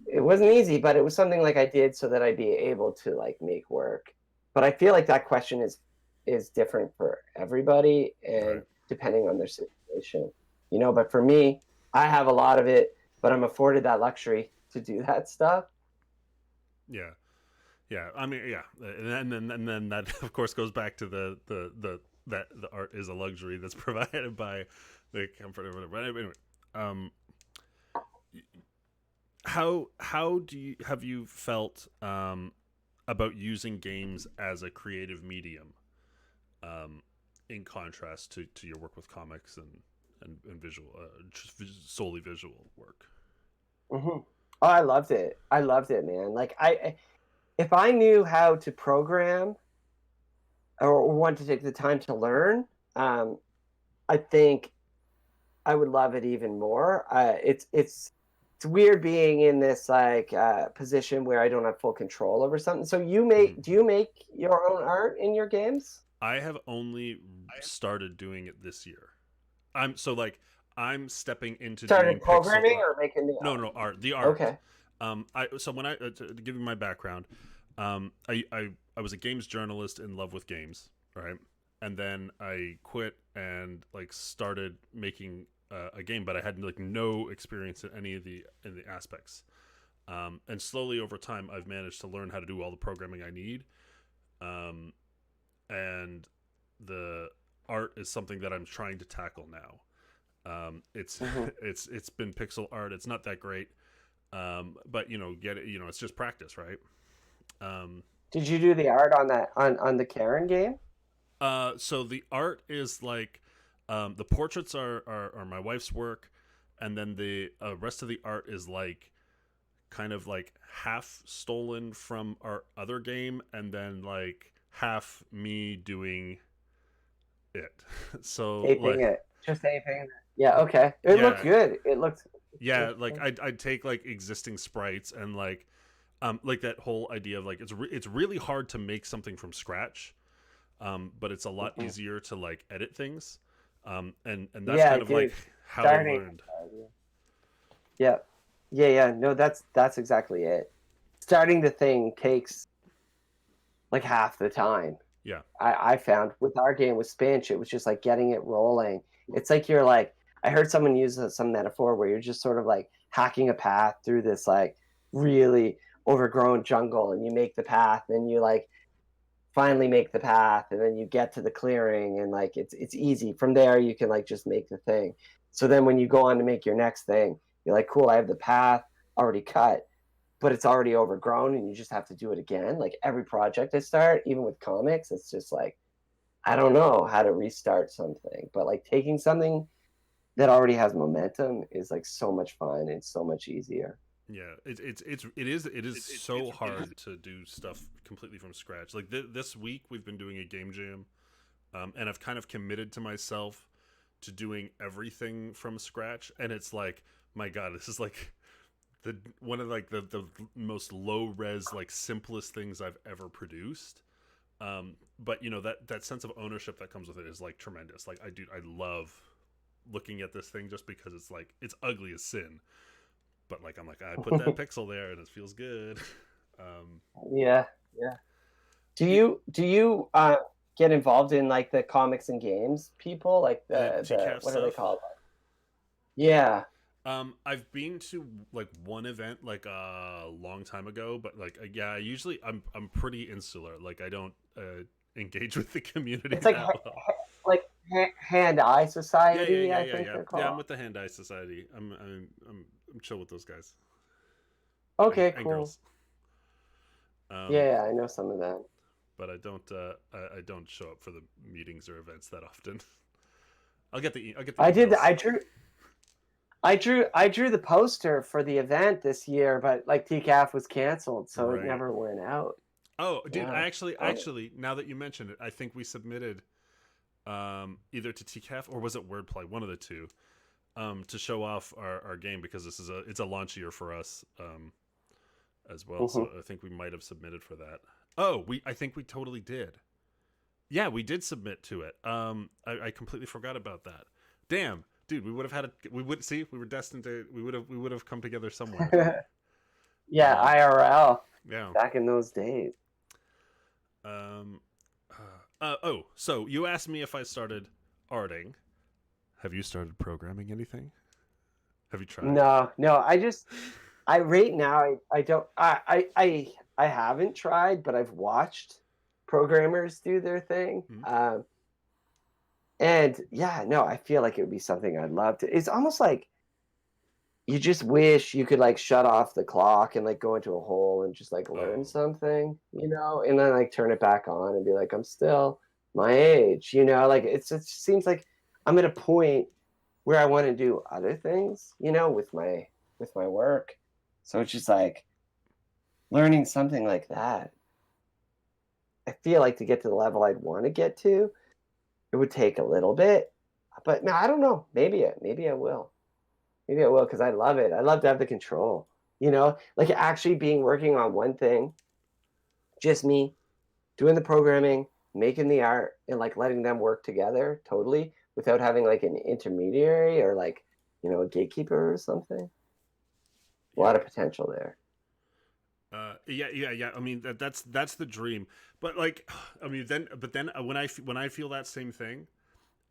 it wasn't easy, but it was something like I did so that I'd be able to like make work. But I feel like that question is different for everybody and Right. depending on their situation. But for me, I have a lot of it, but I'm afforded that luxury to do that stuff. Yeah. Yeah. I mean, yeah. And then that of course goes back to the that the art is a luxury that's provided by the comfort of whatever. But anyway, um, how do you have you felt about using games as a creative medium, um, in contrast to your work with comics and visual, just solely visual work? Hmm. Oh, I loved it. I loved it, man. Like if I knew how to program or want to take the time to learn, um, I think I would love it even more. It's weird being in this like position where I don't have full control over something. So Mhm. do you make your own art in your games? I have only started doing it this year. I'm so like I'm stepping into doing Started pixel programming art. or making the No, art? no, art. The art. Okay. I so when I to give you my background, I was a games journalist in love with games, right? And then I quit and like started making a game, but I had like no experience in any of the aspects. And slowly over time, I've managed to learn how to do all the programming I need. Um, and the art is something that I'm trying to tackle now. It's Hmm. it's been pixel art. It's not that great, but get it. It's just practice, right? Um, Did you do the art on that on the Karen game? so the art is like the portraits are my wife's work, and then the rest of the art is like kind of like half stolen from our other game, and then like half me doing it. So Aping like it. Just aping it. Yeah, okay. It looked yeah, good. It looked yeah, like I'd take like existing sprites and like that whole idea of like it's really hard to make something from scratch, but it's a lot Mhm. easier to like edit things, and that's Yeah, kind of like dude. how I Starting. learned. Yeah. Yeah, yeah. No, that's exactly it. Starting the thing takes like half the time. Yeah. I found with our game with Spinch, it was just like getting it rolling. It's like you're like I heard someone use some metaphor where you're just sort of like hacking a path through this like really overgrown jungle, and you make the path, and you like finally make the path, and then you get to the clearing, and like it's easy from there. You can like just make the thing. So then when you go on to make your next thing, you're like, cool, I have the path already cut, but it's already overgrown, and you just have to do it again. Like every project I start, even with comics, it's just like I don't know how to restart something. But like taking something that already has momentum is like so much fun and so much easier. Yeah, it is so hard to do stuff completely from scratch. Like this week, we've been doing a game jam, and I've kind of committed to myself to doing everything from scratch. And it's like, my God, this is like the one of like the most low res, like simplest things I've ever produced. But that sense of ownership that comes with it is like tremendous. Like I love looking at this thing just because it's like it's ugly as sin, but like I'm like I put that pixel there and it feels good. Um, Yeah, yeah. Do it, you get involved in like the comics and games people, like the the TCAF what are they stuff. called? Yeah. I've been to like one event like a long time ago, but like yeah, usually I'm pretty insular. Like I don't engage with the community It's like that well. like Hand-Eye Yeah, yeah, Society, yeah, I yeah, think yeah. they're Yeah, I'm called. with the Hand Eye Society. I'm chill with those guys Okay, and cool. girls. Um, Yeah, I know some of them. but I don't show up for the meetings or events that often. I'll get the I did. emails. I drew the poster for the event this year, but like TCAF was canceled, so it Right. never went out. Oh, dude, Yeah. I actually Oh, actually now that you mention it, I think we submitted either to TCAF or was it Wordplay, one of the two, to show off our game because it's a launch year for us. as well. Mm-hmm. So I think we might have submitted for that. Oh, I think we totally did. Yeah, we did submit to it. I completely forgot about that. Damn, dude, we would have had a. We would see. We were destined to. We would have come together somewhere. Yeah, IRL Yeah. back in those days. Um. Oh, so you asked me if I started arting. Have you started programming anything? Have you tried? No, I right now I don't I haven't tried, but I've watched programmers do their thing. Hmm? And yeah, no, I feel like it would be something I'd love to. It's almost like you just wish you could like shut off the clock and like go into a hole and just like learn Oh, something, and then like turn it back on and be like, I'm still my age, like it seems like I'm at a point where I want to do other things, with my work. So it's just like learning something like that. I feel like to get to the level I'd want to get to, it would take a little bit, but no, I don't know. Maybe I will. Maybe I will because I love it. I love to have the control. Like actually being working on one thing, just me doing the programming, making the art, and like letting them work together totally without having like an intermediary or like a gatekeeper or something. A lot of potential there. yeah. I mean that's the dream. But like, I mean then when I feel that same thing,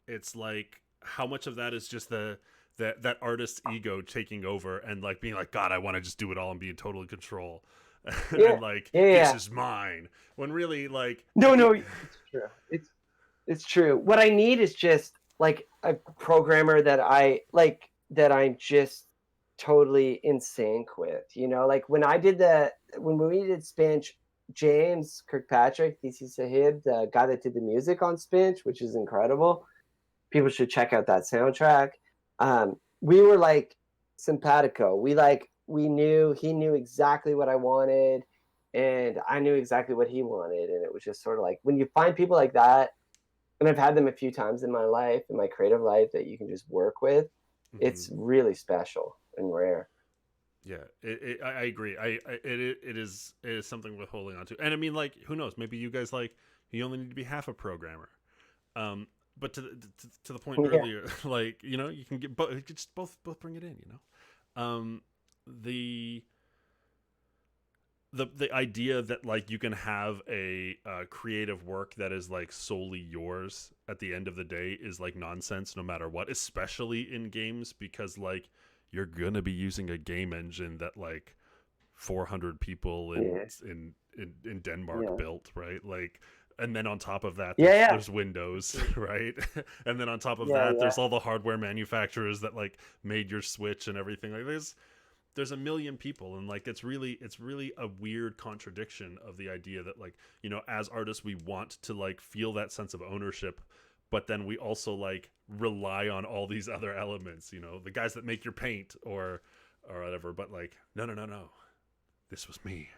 it's like how much of that is just that artist's ego taking over and like being like, God, I want to just do it all and be in total control. Yeah, And like yeah, this yeah. is mine. When really like No, it's true. It's true. What I need is just like a programmer that I like that I'm just totally in sync with. Like when we did Spinch, James Kirkpatrick, DC Sahib, the guy that did the music on Spinch, which is incredible. People should check out that soundtrack. We were like simpatico. We knew he knew exactly what I wanted, and I knew exactly what he wanted, and it was just sort of like when you find people like that, and I've had them a few times in my life, in my creative life, that you can just work with. Mhm. It's really special and rare. Yeah, I agree. It is something worth holding on to. And I mean, like, who knows? Maybe you guys like you only need to be half a programmer. But to the point Yeah, earlier, like you can get both. You can just both bring it in. The the idea that like you can have a creative work that is like solely yours at the end of the day is like nonsense no matter what, especially in games, because like you're gonna be using a game engine that like 400 people yeah, in Denmark yeah, built, right? Like, and then on top of that yeah, yeah, there's Windows, right? And then on top of yeah, that yeah. there's all the hardware manufacturers that like made your Switch and everything. Like there's a million people, and like it's really a weird contradiction of the idea that like as artists we want to like feel that sense of ownership, but then we also like rely on all these other elements, the guys that make your paint or whatever, but like no, this was me.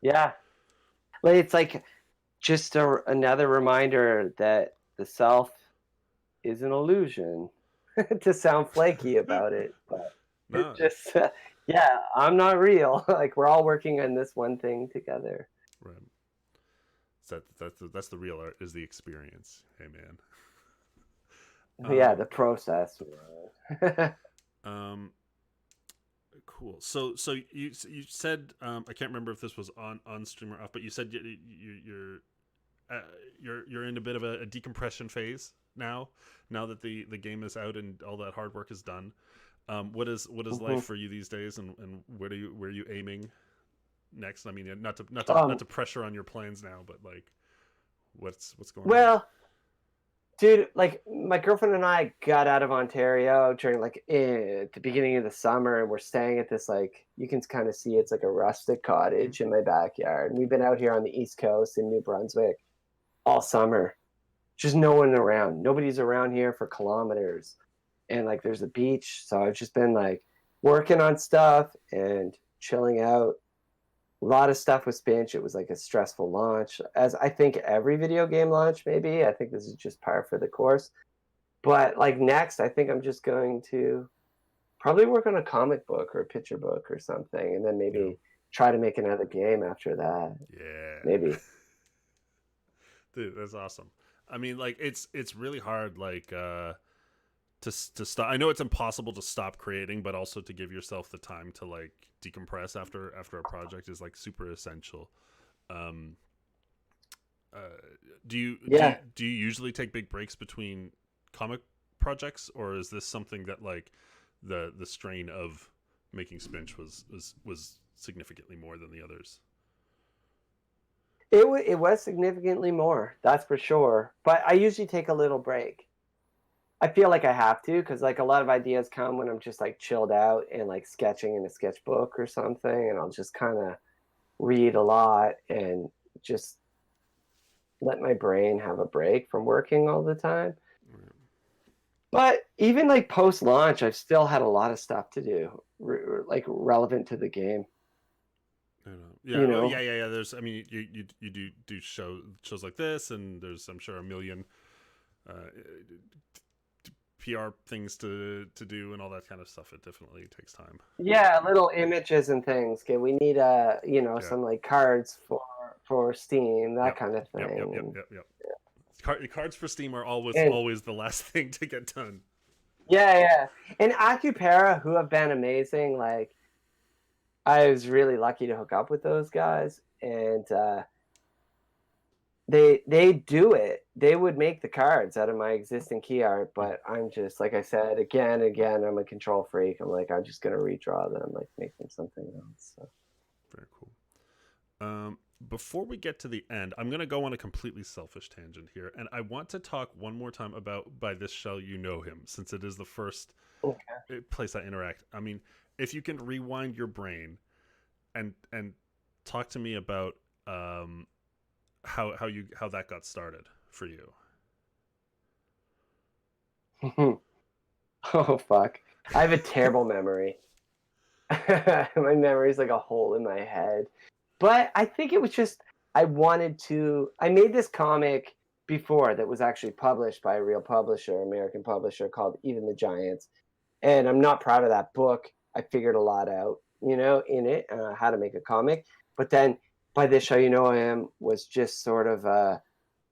Yeah. Well, it's like just another reminder that the self is an illusion. To sound flaky about it, but it No, just yeah, I'm not real. Like we're all working on this one thing together. right. So that's the real art, is the experience. Hey man. Yeah, um the process. um Cool. So you said, I can't remember if this was on stream or off, but you said you're in a bit of a decompression phase now that the game is out and all that hard work is done. What is life for you these days, and where are you aiming next? I mean, not to pressure on your plans now, but like what's going on? Well, dude, like my girlfriend and I got out of Ontario during like at the beginning of the summer, and we're staying at this like you can kind of see it's like a rustic Mhm. cottage in my backyard. And we've been out here on the East Coast in New Brunswick all summer. Just no one around. Nobody's around here for kilometers. And like there's a beach. So I've just been like working on stuff and chilling out. A lot of stuff with Spinch. It was like a stressful launch, as I think every video game launch, maybe. I think this is just par for the course. But like next, I think I'm just going to probably work on a comic book or a picture book or something, and then Yeah. maybe try to make another game after that. Yeah. Maybe. Dude, that's awesome. I mean, like it's really hard, like to stop. I know it's impossible to stop creating, but also to give yourself the time to like decompress after a project is like super essential. Um, uh, Yeah. do you usually take big breaks between comic projects, or is this something that like the strain of making Spinch was significantly more than the others? It was significantly more, that's for sure. But I usually take a little break. I feel like I have to because like a lot of ideas come when I'm just like chilled out and like sketching in a sketchbook or something, and I'll just kind of read a lot and just let my brain have a break from working all the time. But even like post launch, I've still had a lot of stuff to do, like relevant to the game. I don't know. Yeah. You Oh, yeah. know, Yeah. Yeah. There's. I mean, you do shows like this, and there's I'm sure a million uh, PR things to do and all that kind of stuff. It definitely takes time. yeah, little images and things. Okay, we need Yeah. some like cards for Steam, that Yep. kind of Yep. Yep. thing. Yep. Yep. Yep. Cards for Steam are And always the last thing to get done. yeah, yeah. And Acupera, who have been amazing, like I was really lucky to hook up with those guys, and they do it. They would make the cards out of my existing key art, but I'm just like I said again and again, I'm a control freak. I'm like I'm just gonna redraw them, like make them something else. So. Very cool. Before we get to the end, I'm going to go on a completely selfish tangent here, and I want to talk one more time about By This Shall You Know Him, since it is the first place I interact. I mean, if you can rewind your brain and talk to me about how that got started for you. Oh fuck! I have a terrible memory. My memory is like a hole in my head. But I think it was just I wanted to. I made this comic before that was actually published by a real publisher, American publisher called Even the Giants, and I'm not proud of that book. I figured a lot out, in it, how to make a comic. But then By This Shall You Know Him was just sort of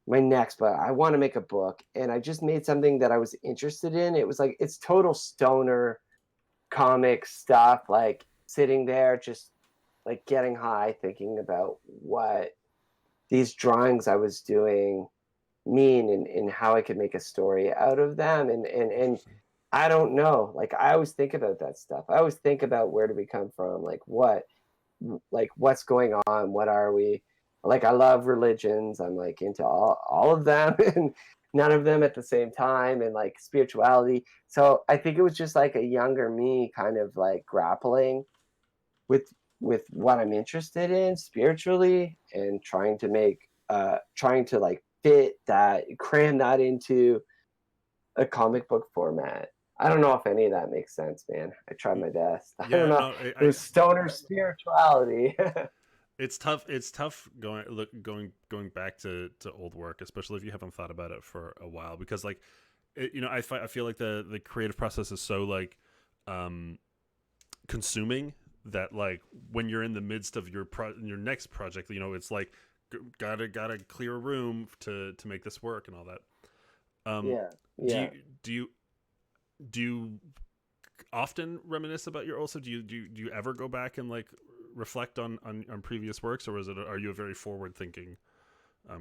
my next. But I want to make a book, and I just made something that I was interested in. It was like it's total stoner comic stuff, like sitting there just like getting high, thinking about what these drawings I was doing mean and how I could make a story out of them. And I don't know, like I always think about that stuff. I always think about where do we come from, like what's going on, what are we, like I love religions, I'm like into all of them and none of them at the same time, and like spirituality. So I think it was just like a younger me kind of like grappling with what I'm interested in spiritually and trying to like fit that, cram that into a comic book format. I don't know if any of that makes sense, man. I tried my best. I don't Yeah, know. no, It was stoner spirituality. it's tough. It's tough going back to old work, especially if you haven't thought about it for a while, because like, I feel like the creative process is so like consuming that like when you're in the midst of your next project, it's like gotta clear a room to make this work and all that. Yeah, Do yeah. you often reminisce about your old stuff? Do you ever go back and like reflect on previous works, or are you a very forward thinking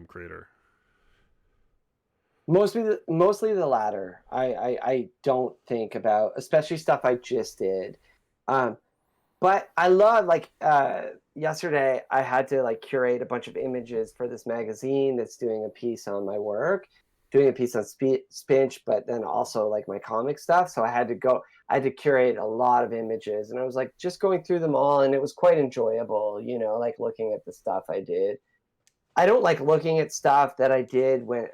creator? Mostly the latter. I don't think about, especially stuff I just did. Um, but I love like yesterday I had to like curate a bunch of images for this magazine that's doing a piece on my work, doing a piece on Spinch, but then also like my comic stuff. So I had to curate a lot of images, and I was like just going through them all, and it was quite enjoyable, like looking at the stuff I did. I don't like looking at stuff that I did when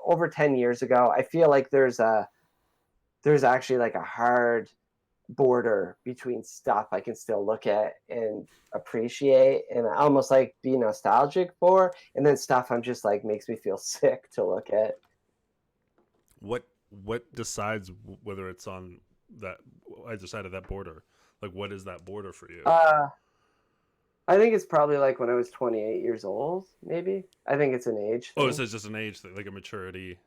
over 10 years ago. I feel like there's actually like a hard border between stuff I can still look at and appreciate and almost like be nostalgic for, and then stuff I'm just like makes me feel sick to look at. What decides whether it's on that either side of that border? Like, what is that border for you? Uh I think it's probably like when I was 28 years old, maybe. I think it's an age Oh, thing. so it's just an age thing, like a maturity.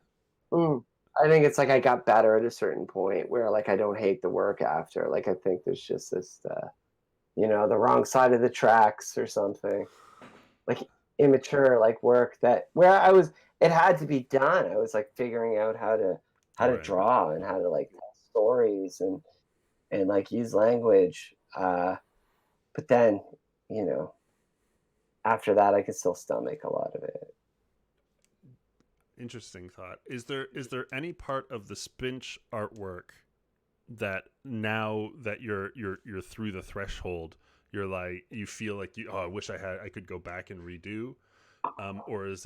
Mm. I think it's like I got better at a certain point where like I don't hate the work after. Like I think there's just this, the wrong side of the tracks or something. Like immature like work that where I was it had to be done. I was like figuring out how to Right. draw and how to like tell stories and like use language. But then, you know, after that I could still stomach a lot of it. Interesting thought. Is there any part of the Spinch artwork that now that you're through the threshold, you're like you feel like I wish I could go back and redo, or is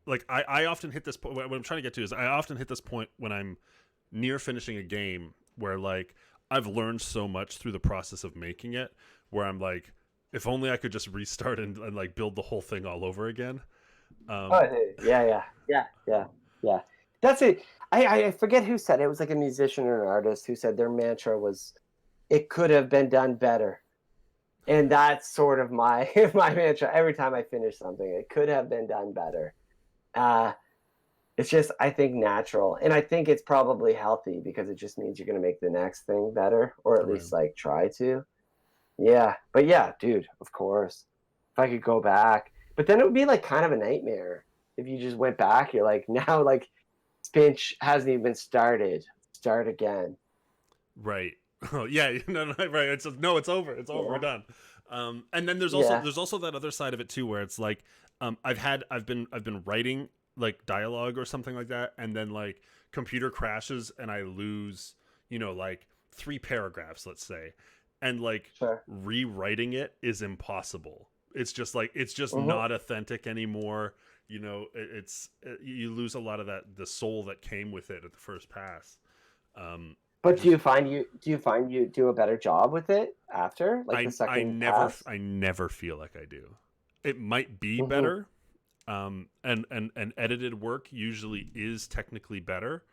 like I often hit this point. What I'm trying to get to is I often hit this point when I'm near finishing a game where like I've learned so much through the process of making it, where I'm like, if only I could just restart and like build the whole thing all over again. Oh, Um, dude. Yeah. That's it. I forget who said it. It was like a musician or an artist who said their mantra was, "It could have been done better." And that's sort of my my mantra every time I finish something. It could have been done better. Uh, it's just I think natural, and I think it's probably healthy because it just means you're gonna make the next thing better, or at right. least like try to. Yeah, but yeah, dude, of course. If I could go back, but then it would be like kind of a nightmare if you just went back. You're like now like Spinch hasn't even started. Start again. Right. Oh yeah, no, right. It's no, it's over. It's over. We're Yeah. done. And then there's also Yeah. there's also that other side of it too, where it's like, I've been writing like dialogue or something like that, and then like computer crashes and I lose, like 3 paragraphs, let's say, and like Sure. rewriting it is impossible. It's just Hmm. not authentic anymore. You lose a lot of the soul that came with it at the first pass. Um, But just do you find you do a better job with it after, like the I second never pass? I never feel like I do. It might be Hmm. better. And edited work usually is technically better.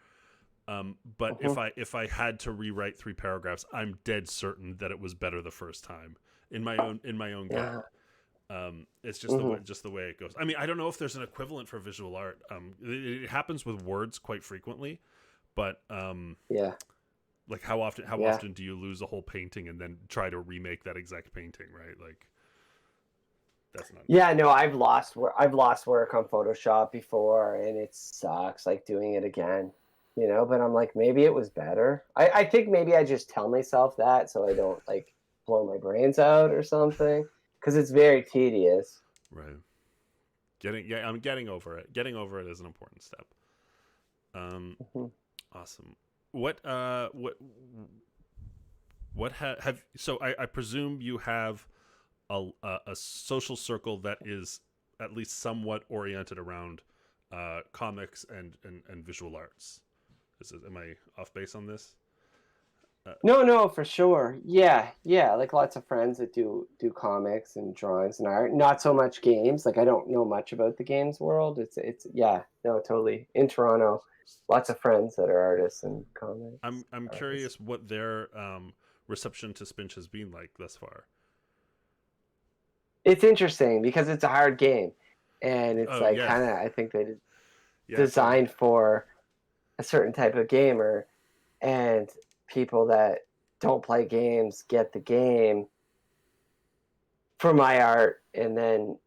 But Hmm. if I had to rewrite 3 paragraphs, I'm dead certain that it was better the first time in my own gut. Yeah. It's Hmm. just the way it goes. I mean, I don't know if there's an equivalent for visual art. It happens with words quite frequently, but Yeah. like how Yeah. often do you lose a whole painting and then try to remake that exact painting, right? Like that's not. Yeah, no, I've lost work on Photoshop before and it sucks like doing it again. But I'm like maybe it was better. I think maybe I just tell myself that so I don't like blow my brains out or something because it's very tedious. Right. I'm getting over it. Getting over it is an important step. Um, Mhm. awesome. What have so I presume you have a social circle that is at least somewhat oriented around comics and visual arts. Am I off base on this? Uh, No, no, for sure. Yeah, like lots of friends that do comics and drawings and art. Not so much games. Like I don't know much about the games world. It's yeah, no, totally. In Toronto, lots of friends that are artists and comics I'm artists. curious what their reception to Spinch has been like thus far. It's interesting because it's a hard game, and it's Oh like yeah, kind of I think they yeah. So designed for a certain type of gamer, and people that don't play games get the game for my art, and then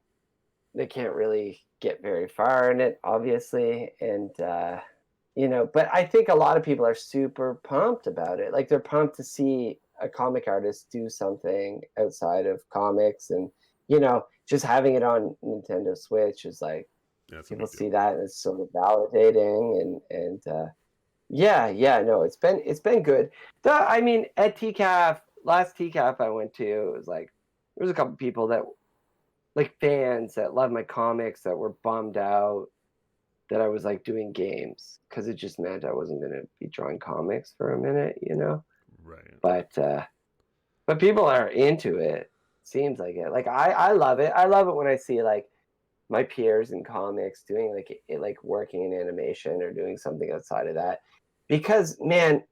they can't really get very far in it, obviously. And but I think a lot of people are super pumped about it. Like they're pumped to see a comic artist do something outside of comics, and just having it on Nintendo Switch is like yeah, it's a people big deal. see that and it's sort of validating and yeah, no, it's been good. I mean, at TCAF, last TCAF I went to, it was like there was a couple people that like fans that love my comics that were bummed out that I was like doing games because it just meant I wasn't gonna be drawing comics for a minute. Right. But people are into it. Seems like it. Like I love it. I love it when I see like my peers in comics doing like working in animation or doing something outside of that. Because man,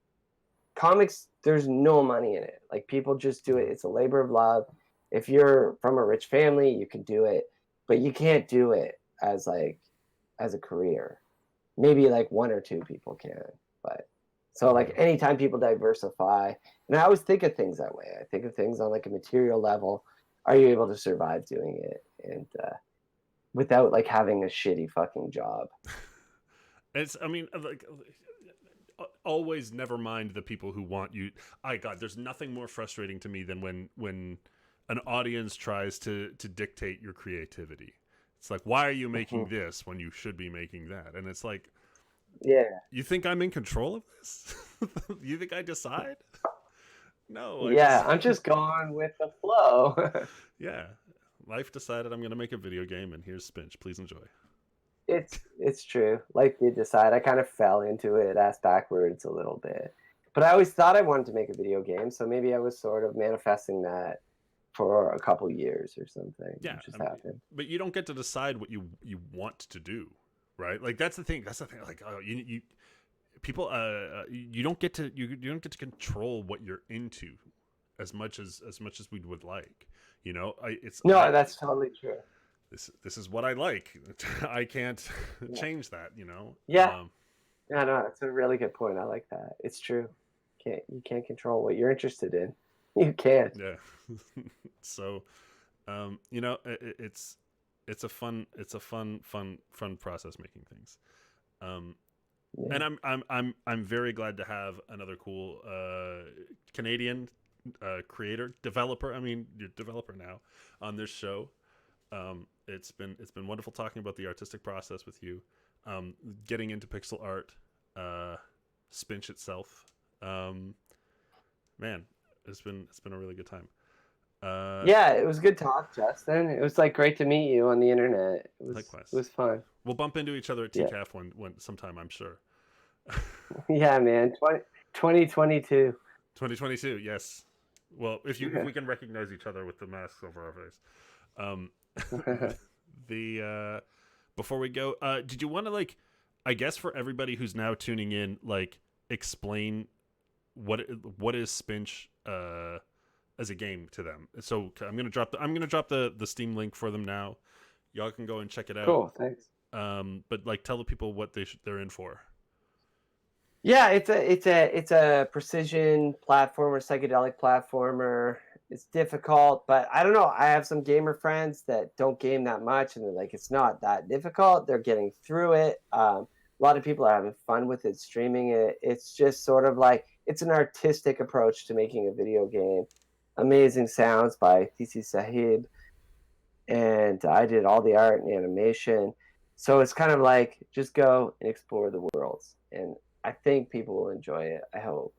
comics there's no money in it. Like people just do it. It's a labor of love. if you're from a rich family, you can do it, but you can't do it as a career. Maybe like one or two people can, but so like anytime people diversify, and I always think of things that way. I think of things on like a material level. Are you able to survive doing it, and without like having a shitty fucking job? I mean, like, always never mind the people who want you. God, there's nothing more frustrating to me than when an audience tries to dictate your creativity. It's like, why are you making this when you should be making that? And it's like, Yeah. you think I'm in control of this? You think I decide? No, Yeah, I'm just going with the flow. yeah. Life decided I'm going to make a video game, and here's Spinch. Please enjoy. It's true. Life did decide. I kind of fell into it ass backwards a little bit. But I always thought I wanted to make a video game, so maybe I was sort of manifesting that for a couple years or something. Yeah, It just happened. but you don't get to decide what you want to do, right? Like that's the thing. That's the thing. Like you people you don't get to you don't get to control what you're into as much as we would like. You know, That's totally true. This is what I like. I can't change that. You know. Yeah. Yeah, no, that's a really good point. I like that. It's true. You can't control what you're interested in. You can't. Yeah. So, you know, it's a fun process making things. Yeah. And I'm very glad to have another cool Canadian creator developer. I mean, you're developer now on this show. It's been wonderful talking about the artistic process with you. Getting into pixel art, Spinch itself. Man, it's been a really good time. Yeah, it was good talk, Justin. It was like great to meet you on the internet. Likewise. It was fun. We'll bump into each other at TCAF when sometime, I'm sure. Yeah, man. 2022. 2022, yes. Well, if we can recognize each other with the masks over our face. Before we go, did you want to, like, I guess for everybody who's now tuning in, like, explain what is Spinch as a game to them? So I'm gonna drop the Steam link for them now. Y'all can go and check it out. Cool, thanks. But like, tell the people what they're in for. Yeah, it's a precision platformer, psychedelic platformer. It's difficult, but I don't know. I have some gamer friends that don't game that much, and they're like, it's not that difficult. They're getting through it. A lot of people are having fun with it, streaming it. It's just sort of like, it's an artistic approach to making a video game. Amazing sounds by Thusday Sahib, and I did all the art and animation. So it's kind of like, just go and explore the worlds, and I think people will enjoy it. I hope.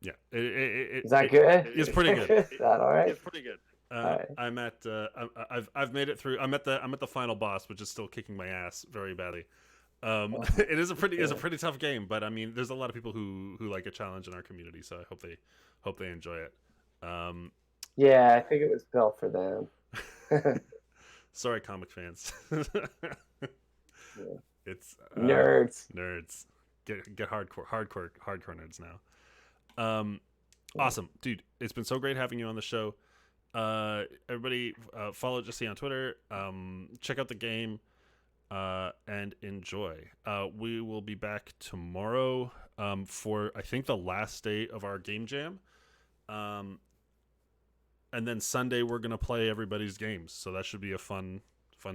Yeah, is that good? It's pretty good. Is that all right? It's pretty good. Right. I'm at. I've made it through. I'm at the final boss, which is still kicking my ass very badly. It is a pretty tough game, but I mean, there's a lot of people who like a challenge in our community, so I hope they enjoy it. Yeah, I think it was built for them. Sorry, comic fans. It's nerds. Get hardcore nerds now. Awesome, dude. It's been so great having you on the show. Everybody, follow Jesse on Twitter. Check out the game, and enjoy. We will be back tomorrow for, I think, the last day of our game jam. And then Sunday we're gonna play everybody's games, so that should be a fun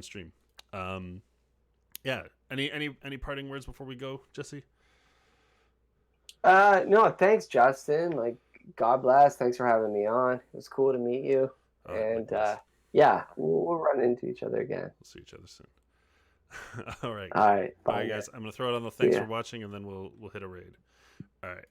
stream. Yeah. Any parting words before we go, Jesse? No, thanks, Justin. Like, God bless. Thanks for having me on. It was cool to meet you. And yeah, we'll run into each other again. We'll see each other soon. All right. Bye, guys. I'm gonna throw it on the thanks for watching, and then we'll hit a raid. All right.